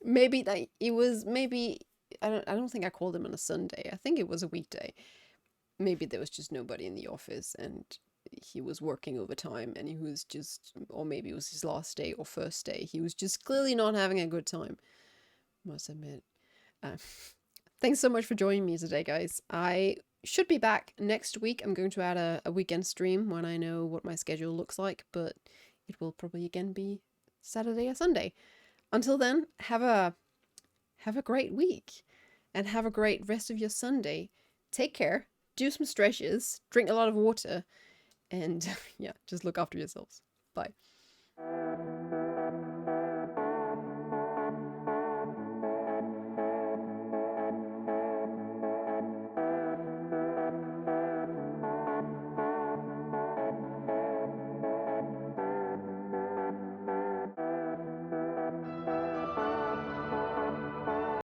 maybe that it was maybe I don't think I called him on a Sunday. I think it was a weekday. Maybe there was just nobody in the office and he was working overtime and he was just, or maybe it was his last day or first day. He was just clearly not having a good time, must admit. Thanks so much for joining me today, guys. I should be back next week. I'm going to add a weekend stream when I know what my schedule looks like, but it will probably again be Saturday or Sunday. Until then, have a great week and have a great rest of your Sunday. Take care, do some stretches, drink a lot of water, and yeah, just look after yourselves. Bye.